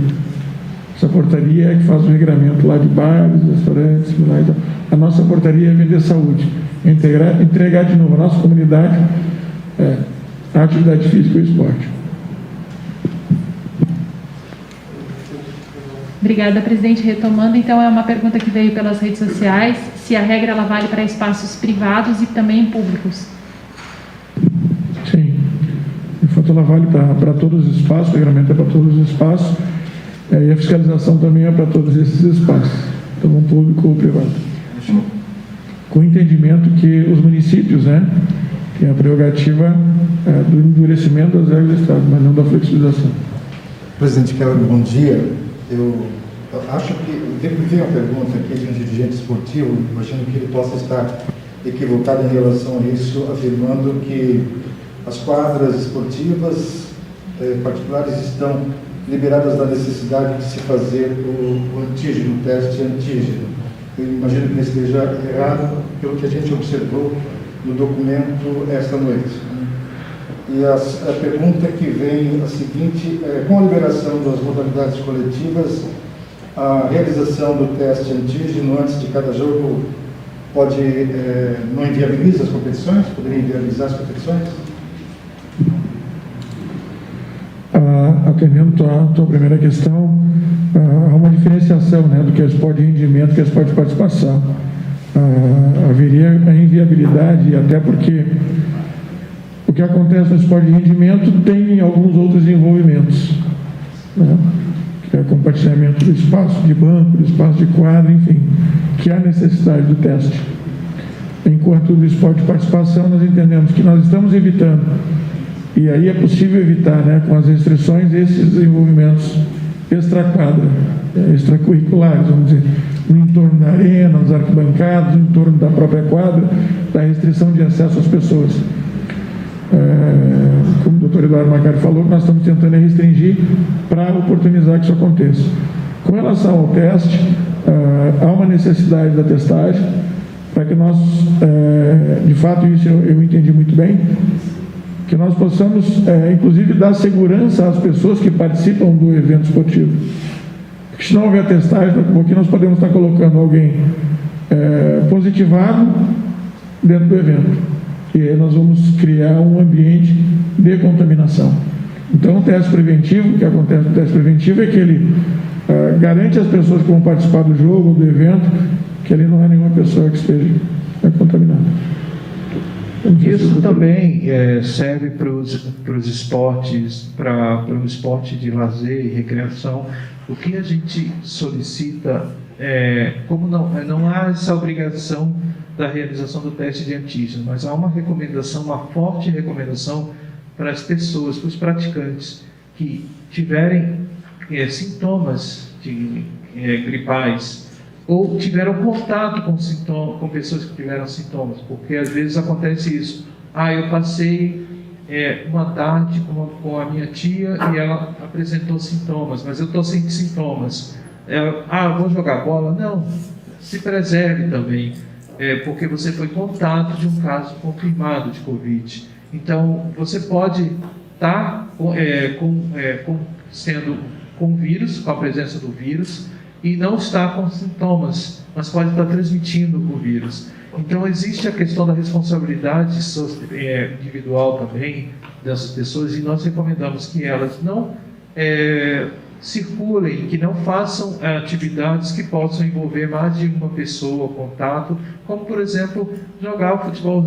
Essa portaria é que faz o regramento lá de bares, restaurantes, lá e tal. A nossa portaria é vender saúde, entregar de novo a nossa comunidade a atividade física e o esporte. Obrigada, presidente. Retomando, então, é uma pergunta que veio pelas redes sociais, se a regra ela vale para espaços privados e também públicos. Sim, de fato ela vale para todos os espaços, o regulamento é para todos os espaços, e a fiscalização também é para todos esses espaços, então público ou privado. Com o entendimento que os municípios, né, têm a prerrogativa do endurecimento das regras do Estado, mas não da flexibilização. Presidente Keller, bom dia. Eu acho que me veio uma pergunta aqui de um dirigente esportivo, imagino que ele possa estar equivocado em relação a isso, afirmando que as quadras esportivas particulares estão liberadas da necessidade de se fazer o antígeno, o teste antígeno. Eu imagino que ele esteja errado pelo que a gente observou no documento esta noite. E a pergunta que vem é a seguinte: com a liberação das modalidades coletivas, a realização do teste antígeno antes de cada jogo não inviabiliza as competições? Poderia inviabilizar as competições? Atendendo à tua primeira questão, há uma diferenciação, né, do que é esporte de rendimento e que é esporte de participação. Haveria a inviabilidade, até porque o que acontece no esporte de rendimento tem alguns outros envolvimentos, né, que é o compartilhamento do espaço de banco, do espaço de quadra, enfim, que há necessidade do teste. Enquanto do esporte de participação, nós entendemos que nós estamos evitando, e aí é possível evitar, né, com as restrições, esses desenvolvimentos extra-quadra, extracurriculares, vamos dizer, no entorno da arena, nos arquibancados, no entorno da própria quadra, da restrição de acesso às pessoas. Como o Dr. Eduardo Macari falou, nós estamos tentando restringir para oportunizar que isso aconteça. Com relação ao teste, há uma necessidade da testagem, para que nós, de fato, isso eu entendi muito bem, que nós possamos, inclusive, dar segurança às pessoas que participam do evento esportivo. Porque se não houver testagem, porque nós podemos estar colocando alguém positivado dentro do evento. E aí nós vamos criar um ambiente de contaminação. Então, o teste preventivo, o que acontece no teste preventivo é que ele garante às pessoas que vão participar do jogo ou do evento que ali não há nenhuma pessoa que esteja contaminada. Isso também serve para os esportes, para o esporte de lazer e recreação. O que a gente solicita como não há essa obrigação da realização do teste de antígeno, mas há uma recomendação, uma forte recomendação para as pessoas, para os praticantes que tiverem sintomas gripais ou tiveram contato com pessoas que tiveram sintomas, porque às vezes acontece isso. Eu passei uma tarde com a minha tia e ela apresentou sintomas, mas eu estou sem sintomas. Vou jogar bola? Não, se preserve também, porque você foi contato de um caso confirmado de Covid. Então, você pode estar sendo com vírus, com a presença do vírus, e não estar com sintomas, mas pode estar transmitindo o vírus. Então, existe a questão da responsabilidade individual também dessas pessoas, e nós recomendamos que elas não circulem, que não façam atividades que possam envolver mais de uma pessoa, contato, como, por exemplo, jogar futebol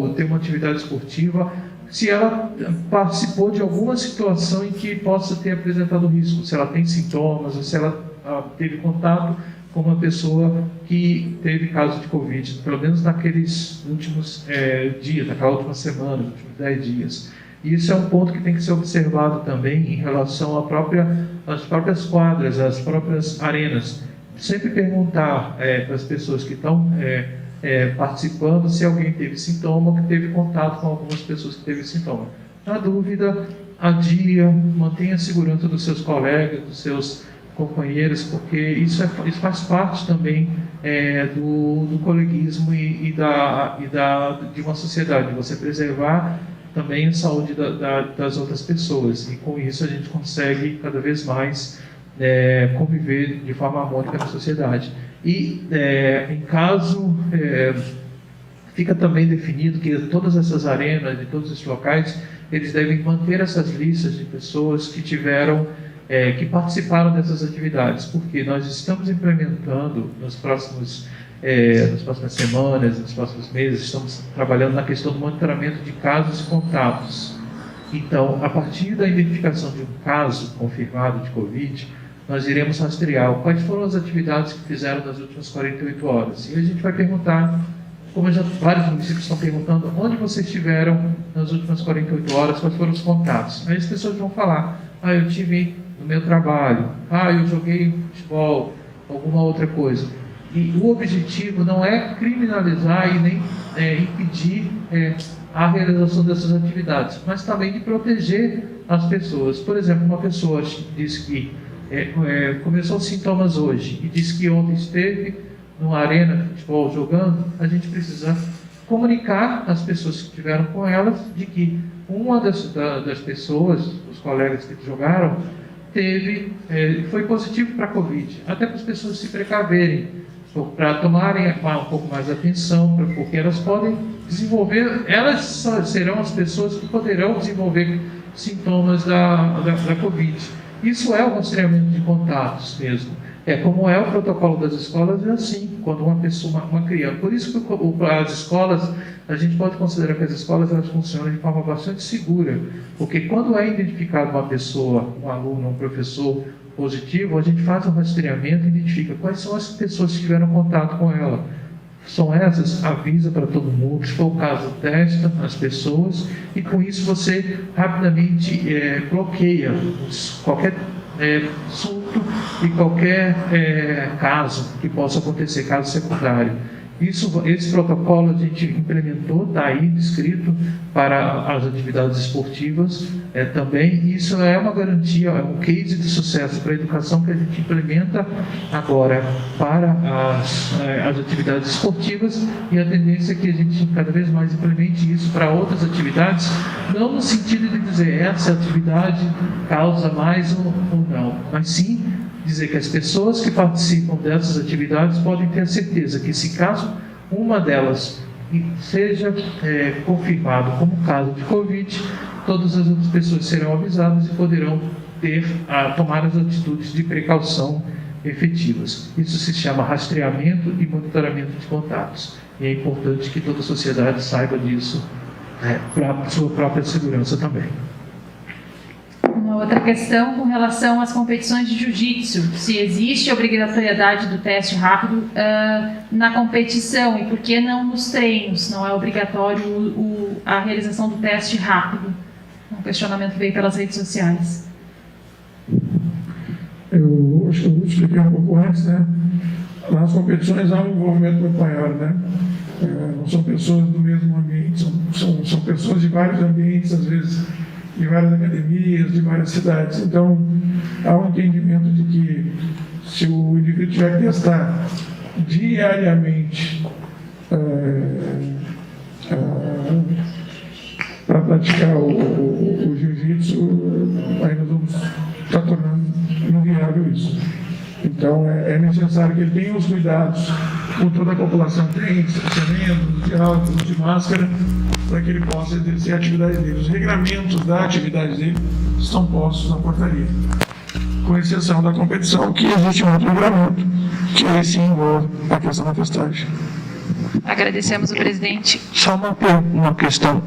ou ter uma atividade esportiva, se ela participou de alguma situação em que possa ter apresentado risco, se ela tem sintomas, ou se ela teve contato com uma pessoa que teve caso de Covid, pelo menos naqueles últimos dias, naquela última semana, nos últimos 10 dias. E isso é um ponto que tem que ser observado também em relação às próprias quadras, às próprias arenas. Sempre perguntar para as pessoas que estão participando se alguém teve sintoma ou que teve contato com algumas pessoas que teve sintoma. Na dúvida, adia, mantenha a segurança dos seus colegas, dos seus companheiros, porque isso faz parte também do coleguismo e de uma sociedade, você preservar também a saúde das outras pessoas, e com isso a gente consegue cada vez mais conviver de forma harmônica na sociedade. E em caso, fica também definido que todas essas arenas, de todos esses locais, eles devem manter essas listas de pessoas que que participaram dessas atividades, porque nós estamos implementando nas próximas semanas, nos próximos meses, estamos trabalhando na questão do monitoramento de casos e contatos. Então, a partir da identificação de um caso confirmado de Covid, nós iremos rastrear quais foram as atividades que fizeram nas últimas 48 horas. E a gente vai perguntar, como vários municípios estão perguntando, onde vocês estiveram nas últimas 48 horas, quais foram os contatos. Aí as pessoas vão falar, eu estive no meu trabalho, eu joguei futebol, alguma outra coisa. E o objetivo não é criminalizar e nem impedir a realização dessas atividades, mas também de proteger as pessoas. Por exemplo, uma pessoa disse que começou sintomas hoje e disse que ontem esteve numa arena de futebol jogando, a gente precisa comunicar às pessoas que estiveram com elas de que uma das pessoas, os colegas que jogaram, foi positivo para a Covid, até para as pessoas se precaverem, para tomarem um pouco mais de atenção, porque elas podem desenvolver, elas serão as pessoas que poderão desenvolver sintomas da Covid. Isso é o rastreamento de contatos mesmo. Como é o protocolo das escolas, é assim, quando uma criança. Por isso que as escolas, a gente pode considerar que as escolas elas funcionam de forma bastante segura, porque quando é identificado uma pessoa, um aluno, um professor positivo, a gente faz um rastreamento e identifica quais são as pessoas que tiveram contato com ela. São essas, avisa para todo mundo, se for o caso, testa as pessoas, e com isso você rapidamente bloqueia qualquer surto e qualquer caso que possa acontecer, caso secundário. Esse protocolo a gente implementou, está aí descrito para as atividades esportivas também. Isso é uma garantia, é um case de sucesso para a educação que a gente implementa agora para as atividades esportivas, e a tendência é que a gente cada vez mais implemente isso para outras atividades, não no sentido de dizer essa atividade causa mais ou não, mas sim dizer que as pessoas que participam dessas atividades podem ter certeza que, se caso uma delas seja confirmado como caso de Covid, todas as outras pessoas serão avisadas e poderão tomar as atitudes de precaução efetivas. Isso se chama rastreamento e monitoramento de contatos. E é importante que toda a sociedade saiba disso para a sua própria segurança também. Uma Uma outra questão com relação às competições de jiu-jitsu, se existe obrigatoriedade do teste rápido na competição e por que não nos treinos? Não é obrigatório a realização do teste rápido? Um questionamento veio pelas redes sociais. Eu expliquei um pouco antes, né? Nas competições há um envolvimento muito maior, né? Não são pessoas do mesmo ambiente, são pessoas de vários ambientes, às vezes de várias academias, de várias cidades. Então, há um entendimento de que se o indivíduo tiver que testar diariamente para praticar o jiu-jitsu, aí nós vamos estar tornando inviável isso. Então, é necessário que ele tenha os cuidados, como toda a população tem, distanciamento, de álcool, de máscara, para que ele possa exercer a atividade dele. Os regramentos da atividade dele estão postos na portaria, com exceção da competição, que existe um outro regramento, que aí sim envolve a questão da testagem. Agradecemos o presidente. Só uma questão.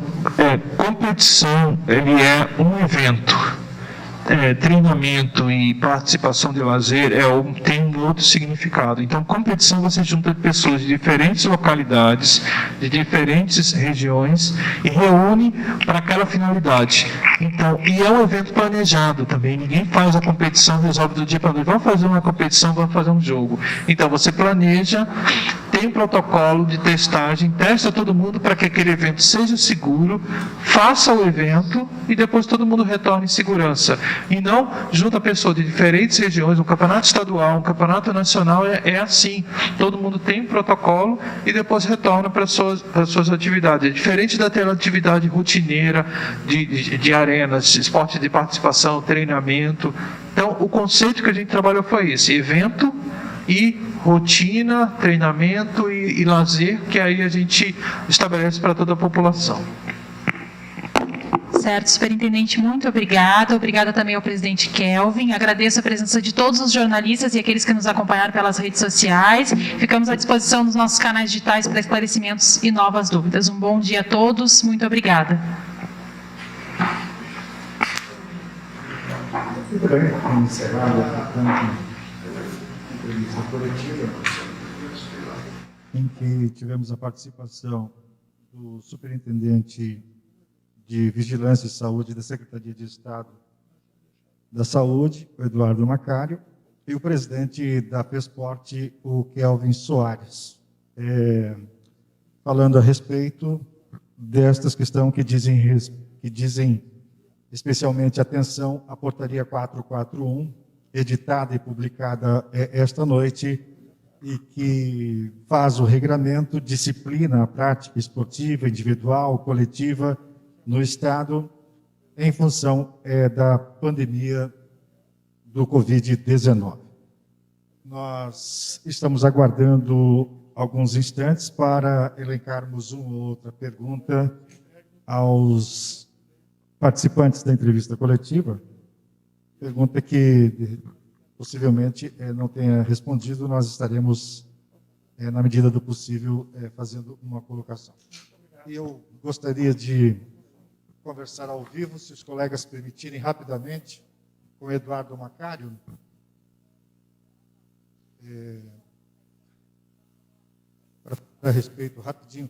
Competição, ele é um evento. Treinamento e participação de lazer tem um outro significado. Então, competição você junta pessoas de diferentes localidades, de diferentes regiões e reúne para aquela finalidade. Então, e é um evento planejado também. Ninguém faz a competição, resolve do dia para a noite. Vamos fazer uma competição, vamos fazer um jogo. Então, você planeja, tem um protocolo de testagem, testa todo mundo para que aquele evento seja seguro, faça o evento e depois todo mundo retorne em segurança. E não junta pessoas de diferentes regiões, um campeonato estadual, um campeonato nacional é assim. Todo mundo tem um protocolo e depois retorna para as suas atividades. É diferente daquela atividade rotineira de arenas, esporte de participação, treinamento. Então, o conceito que a gente trabalhou foi esse: evento e rotina, treinamento e lazer, que aí a gente estabelece para toda a população. Certo, superintendente, muito obrigada. Obrigada também ao presidente Kelvin. Agradeço a presença de todos os jornalistas e aqueles que nos acompanharam pelas redes sociais. Ficamos à disposição nos nossos canais digitais para esclarecimentos e novas dúvidas. Um bom dia a todos. Muito obrigada. Muito bem, encerrada, portanto, entrevista coletiva, em que tivemos a participação do superintendente de Vigilância e Saúde da Secretaria de Estado da Saúde, o Eduardo Macário, e o presidente da FESPORT, o Kelvin Soares, falando a respeito destas questões que dizem especialmente atenção à Portaria 441, editada e publicada esta noite, e que faz o regramento, disciplina a prática esportiva, individual, coletiva, no Estado, em função da pandemia do Covid-19. Nós estamos aguardando alguns instantes para elencarmos uma ou outra pergunta aos participantes da entrevista coletiva. Pergunta que possivelmente não tenha respondido, nós estaremos, na medida do possível, fazendo uma colocação. E eu gostaria de conversar ao vivo, se os colegas permitirem, rapidamente, com o Eduardo Macário. Para respeito, rapidinho.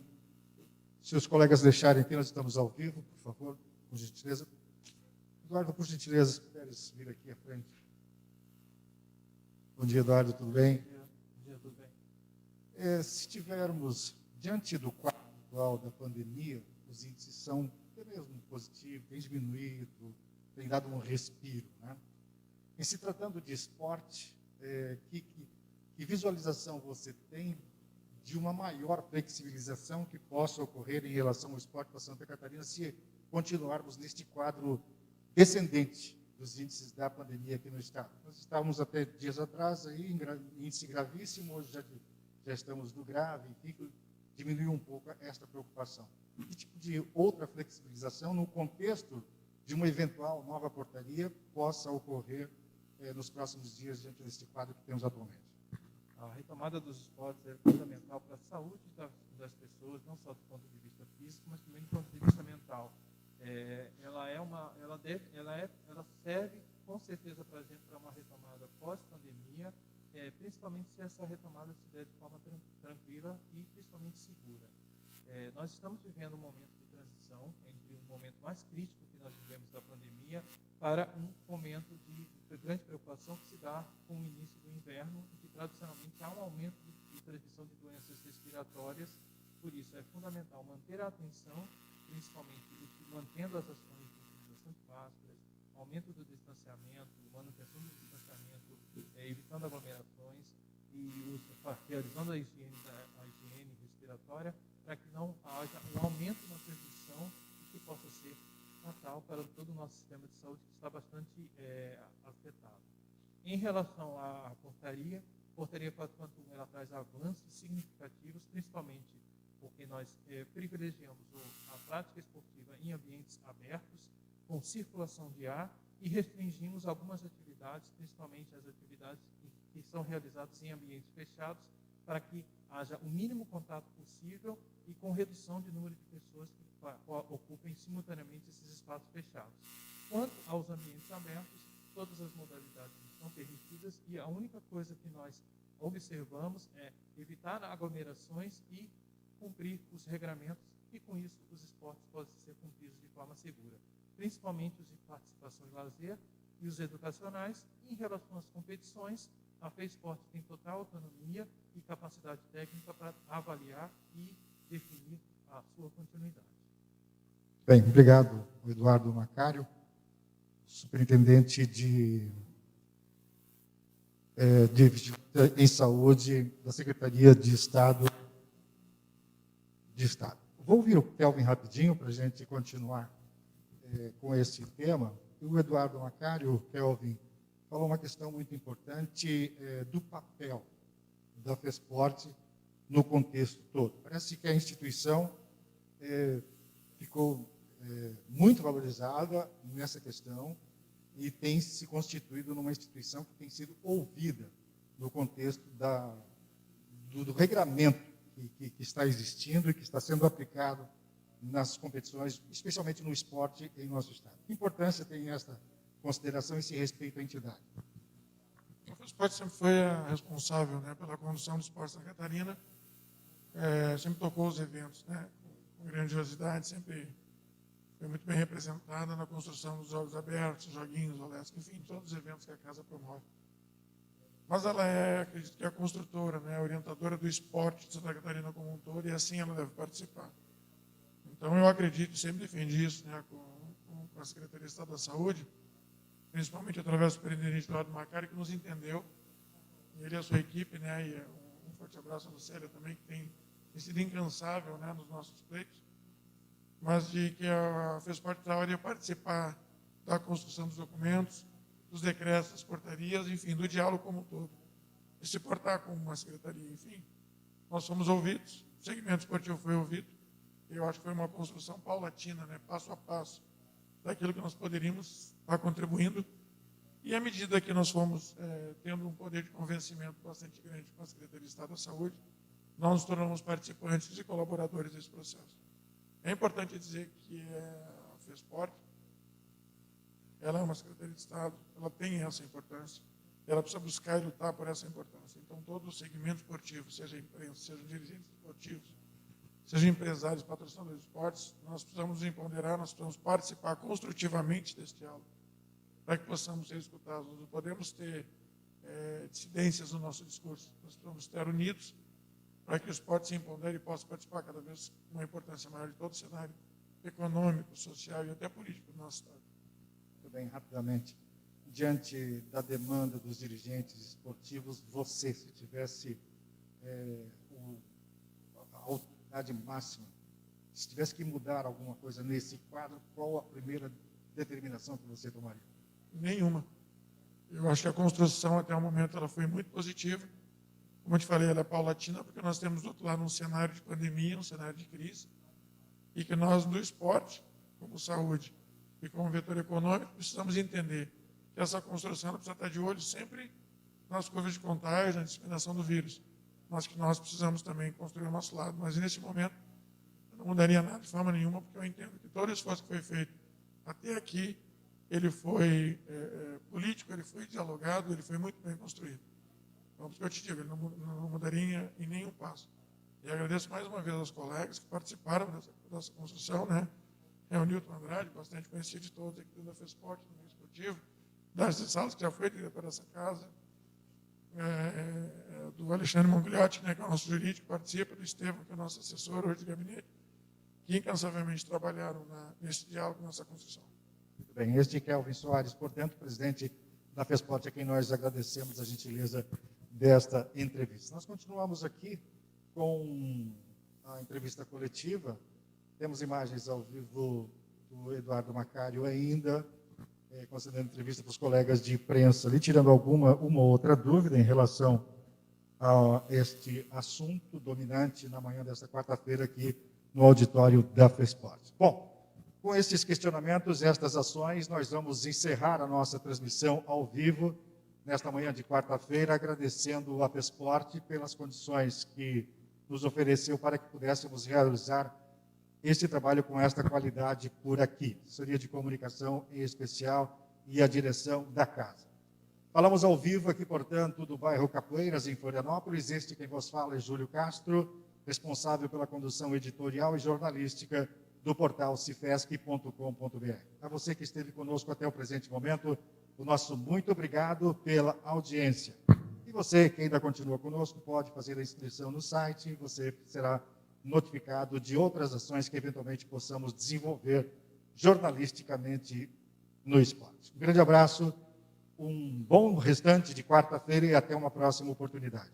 Se os colegas deixarem aqui, nós estamos ao vivo, por favor, por gentileza. Eduardo, por gentileza, se puderes vir aqui à frente. Bom dia, Eduardo, tudo bem? Bom dia, tudo bem. Se tivermos, diante do quadro atual da pandemia, os índices são até mesmo positivos, tem diminuído, tem dado um respiro, né? Em se tratando de esporte, que visualização você tem de uma maior flexibilização que possa ocorrer em relação ao esporte para Santa Catarina, se continuarmos neste quadro descendente dos índices da pandemia aqui no Estado? Nós estávamos até dias atrás aí em índice gravíssimo, hoje já estamos no grave, enfim, diminuiu um pouco esta preocupação. Que tipo de outra flexibilização no contexto de uma eventual nova portaria possa ocorrer nos próximos dias diante deste quadro que temos atualmente? A retomada dos esportes é fundamental para a saúde das pessoas, não só do ponto de vista físico, mas também do ponto de vista mental. ela serve com certeza para a gente para uma retomada pós-pandemia, principalmente se essa retomada se der de forma tranquila e principalmente segura. Nós estamos vivendo um momento de transição entre um momento mais crítico que nós vivemos da pandemia para um momento de grande preocupação que se dá com o início do inverno e que tradicionalmente há um aumento de transmissão de doenças respiratórias. Por isso é fundamental manter a atenção, principalmente mantendo as ações de utilização de máscaras, aumento do distanciamento, manutenção do distanciamento, evitando aglomerações e realizando a higiene respiratória para que não haja um aumento na transmissão e que possa ser fatal para todo o nosso sistema de saúde, que está bastante afetado. Em relação à portaria 441 ela traz avanços significativos, principalmente porque nós privilegiamos a prática esportiva em ambientes abertos, com circulação de ar, e restringimos algumas atividades, principalmente as atividades que são realizadas em ambientes fechados, para que haja o mínimo contato possível e com redução de número de pessoas que ocupem simultaneamente esses espaços fechados. Quanto aos ambientes abertos, todas as modalidades estão permitidas e a única coisa que nós observamos é evitar aglomerações e cumprir os regramentos, e com isso os esportes podem ser cumpridos de forma segura, principalmente os de participação e lazer e os educacionais. Em relação às competições, a FESPORT tem total autonomia e capacidade técnica para avaliar e definir a sua continuidade. Bem, obrigado, Eduardo Macário, superintendente em saúde da Secretaria de Estado. Vou ouvir o Kelvin rapidinho para a gente continuar com esse tema. O Eduardo Macário, o Kelvin, falou uma questão muito importante do papel da FESPORT no contexto todo. Parece que a instituição ficou muito valorizada nessa questão e tem se constituído numa instituição que tem sido ouvida no contexto do regramento que está existindo e que está sendo aplicado nas competições, especialmente no esporte em nosso estado. Que importância tem essa consideração e esse respeito à entidade? O esporte sempre foi a responsável, né, pela condução do esporte em Santa Catarina, sempre tocou os eventos, né, com grandiosidade, sempre foi muito bem representada na construção dos jogos abertos, joguinhos, olésicos, enfim, todos os eventos que a casa promove. Mas ela acredito que é a construtora, né, a orientadora do esporte de Santa Catarina como um todo, e assim ela deve participar. Então, eu acredito, sempre defendi isso, né, com a Secretaria de Estado da Saúde, principalmente através do superintendente Eduardo Macário, que nos entendeu, ele e a sua equipe, né, e um forte abraço à Lucélia também, que tem sido incansável, né, nos nossos pleitos, mas de que a FESPORT ia participar da construção dos documentos, dos decretos, das portarias, enfim, do diálogo como um todo. E se portar como uma secretaria, enfim. Nós fomos ouvidos, o segmento esportivo foi ouvido, e eu acho que foi uma construção paulatina, né, passo a passo, daquilo que nós poderíamos estar contribuindo, e à medida que nós fomos tendo um poder de convencimento bastante grande com a Secretaria de Estado da Saúde, nós nos tornamos participantes e colaboradores desse processo. É importante dizer que a FESPORT, ela é uma Secretaria de Estado, ela tem essa importância, ela precisa buscar e lutar por essa importância. Então, todo o segmento esportivo, seja a imprensa, sejam dirigentes esportivos, sejam empresários, patrocinadores de esportes, nós precisamos nos empoderar, nós precisamos participar construtivamente desse diálogo, para que possamos ser escutados. Nós não podemos ter dissidências no nosso discurso, nós precisamos estar unidos para que o esporte se empodere e possa participar cada vez com uma importância maior de todo o cenário econômico, social e até político do nosso Estado. Muito bem, rapidamente. Diante da demanda dos dirigentes esportivos, você, se tivesse a autoridade máxima, se tivesse que mudar alguma coisa nesse quadro, qual a primeira determinação que você tomaria? Nenhuma. Eu acho que a construção, até o momento, ela foi muito positiva. Como eu te falei, ela é paulatina, porque nós temos do outro lado um cenário de pandemia, um cenário de crise, e que nós, do esporte, como saúde e como vetor econômico, precisamos entender que essa construção ela precisa estar de olho sempre nas curvas de contágio, na disseminação do vírus, mas que nós precisamos também construir o nosso lado. Mas, nesse momento, não mudaria nada de forma nenhuma, porque eu entendo que todo o esforço que foi feito até aqui, ele foi político, ele foi dialogado, ele foi muito bem construído. Então, por isso que eu te digo, ele não mudaria em nenhum passo. E agradeço mais uma vez aos colegas que participaram dessa construção, né? É o Nilton Andrade, bastante conhecido de todos aqui da FESPORT, do meio esportivo, das Salas, que já foi diretor dessa casa, do Alexandre Mongliotti, né, que é o nosso jurídico, participa, do Estevam, que é o nosso assessor hoje de gabinete, que incansavelmente trabalharam nesse diálogo, nessa construção. Muito bem, este Kelvin Soares, portanto, presidente da FESPORT, a quem nós agradecemos a gentileza desta entrevista. Nós continuamos aqui com a entrevista coletiva. Temos imagens ao vivo do Eduardo Macário ainda, concedendo entrevista para os colegas de imprensa, ali tirando uma ou outra dúvida em relação a este assunto dominante na manhã desta quarta-feira aqui no auditório da FESPORT. Bom, com estes questionamentos, estas ações, nós vamos encerrar a nossa transmissão ao vivo nesta manhã de quarta-feira, agradecendo a FESPORT pelas condições que nos ofereceu para que pudéssemos realizar esse trabalho com esta qualidade por aqui. Assessoria de Comunicação em especial e a direção da casa. Falamos ao vivo aqui, portanto, do bairro Capoeiras, em Florianópolis. Este quem vos fala é Júlio Castro, responsável pela condução editorial e jornalística do portal cifesc.com.br. A você que esteve conosco até o presente momento, o nosso muito obrigado pela audiência. E você que ainda continua conosco, pode fazer a inscrição no site e você será notificado de outras ações que eventualmente possamos desenvolver jornalisticamente no esporte. Um grande abraço, um bom restante de quarta-feira e até uma próxima oportunidade.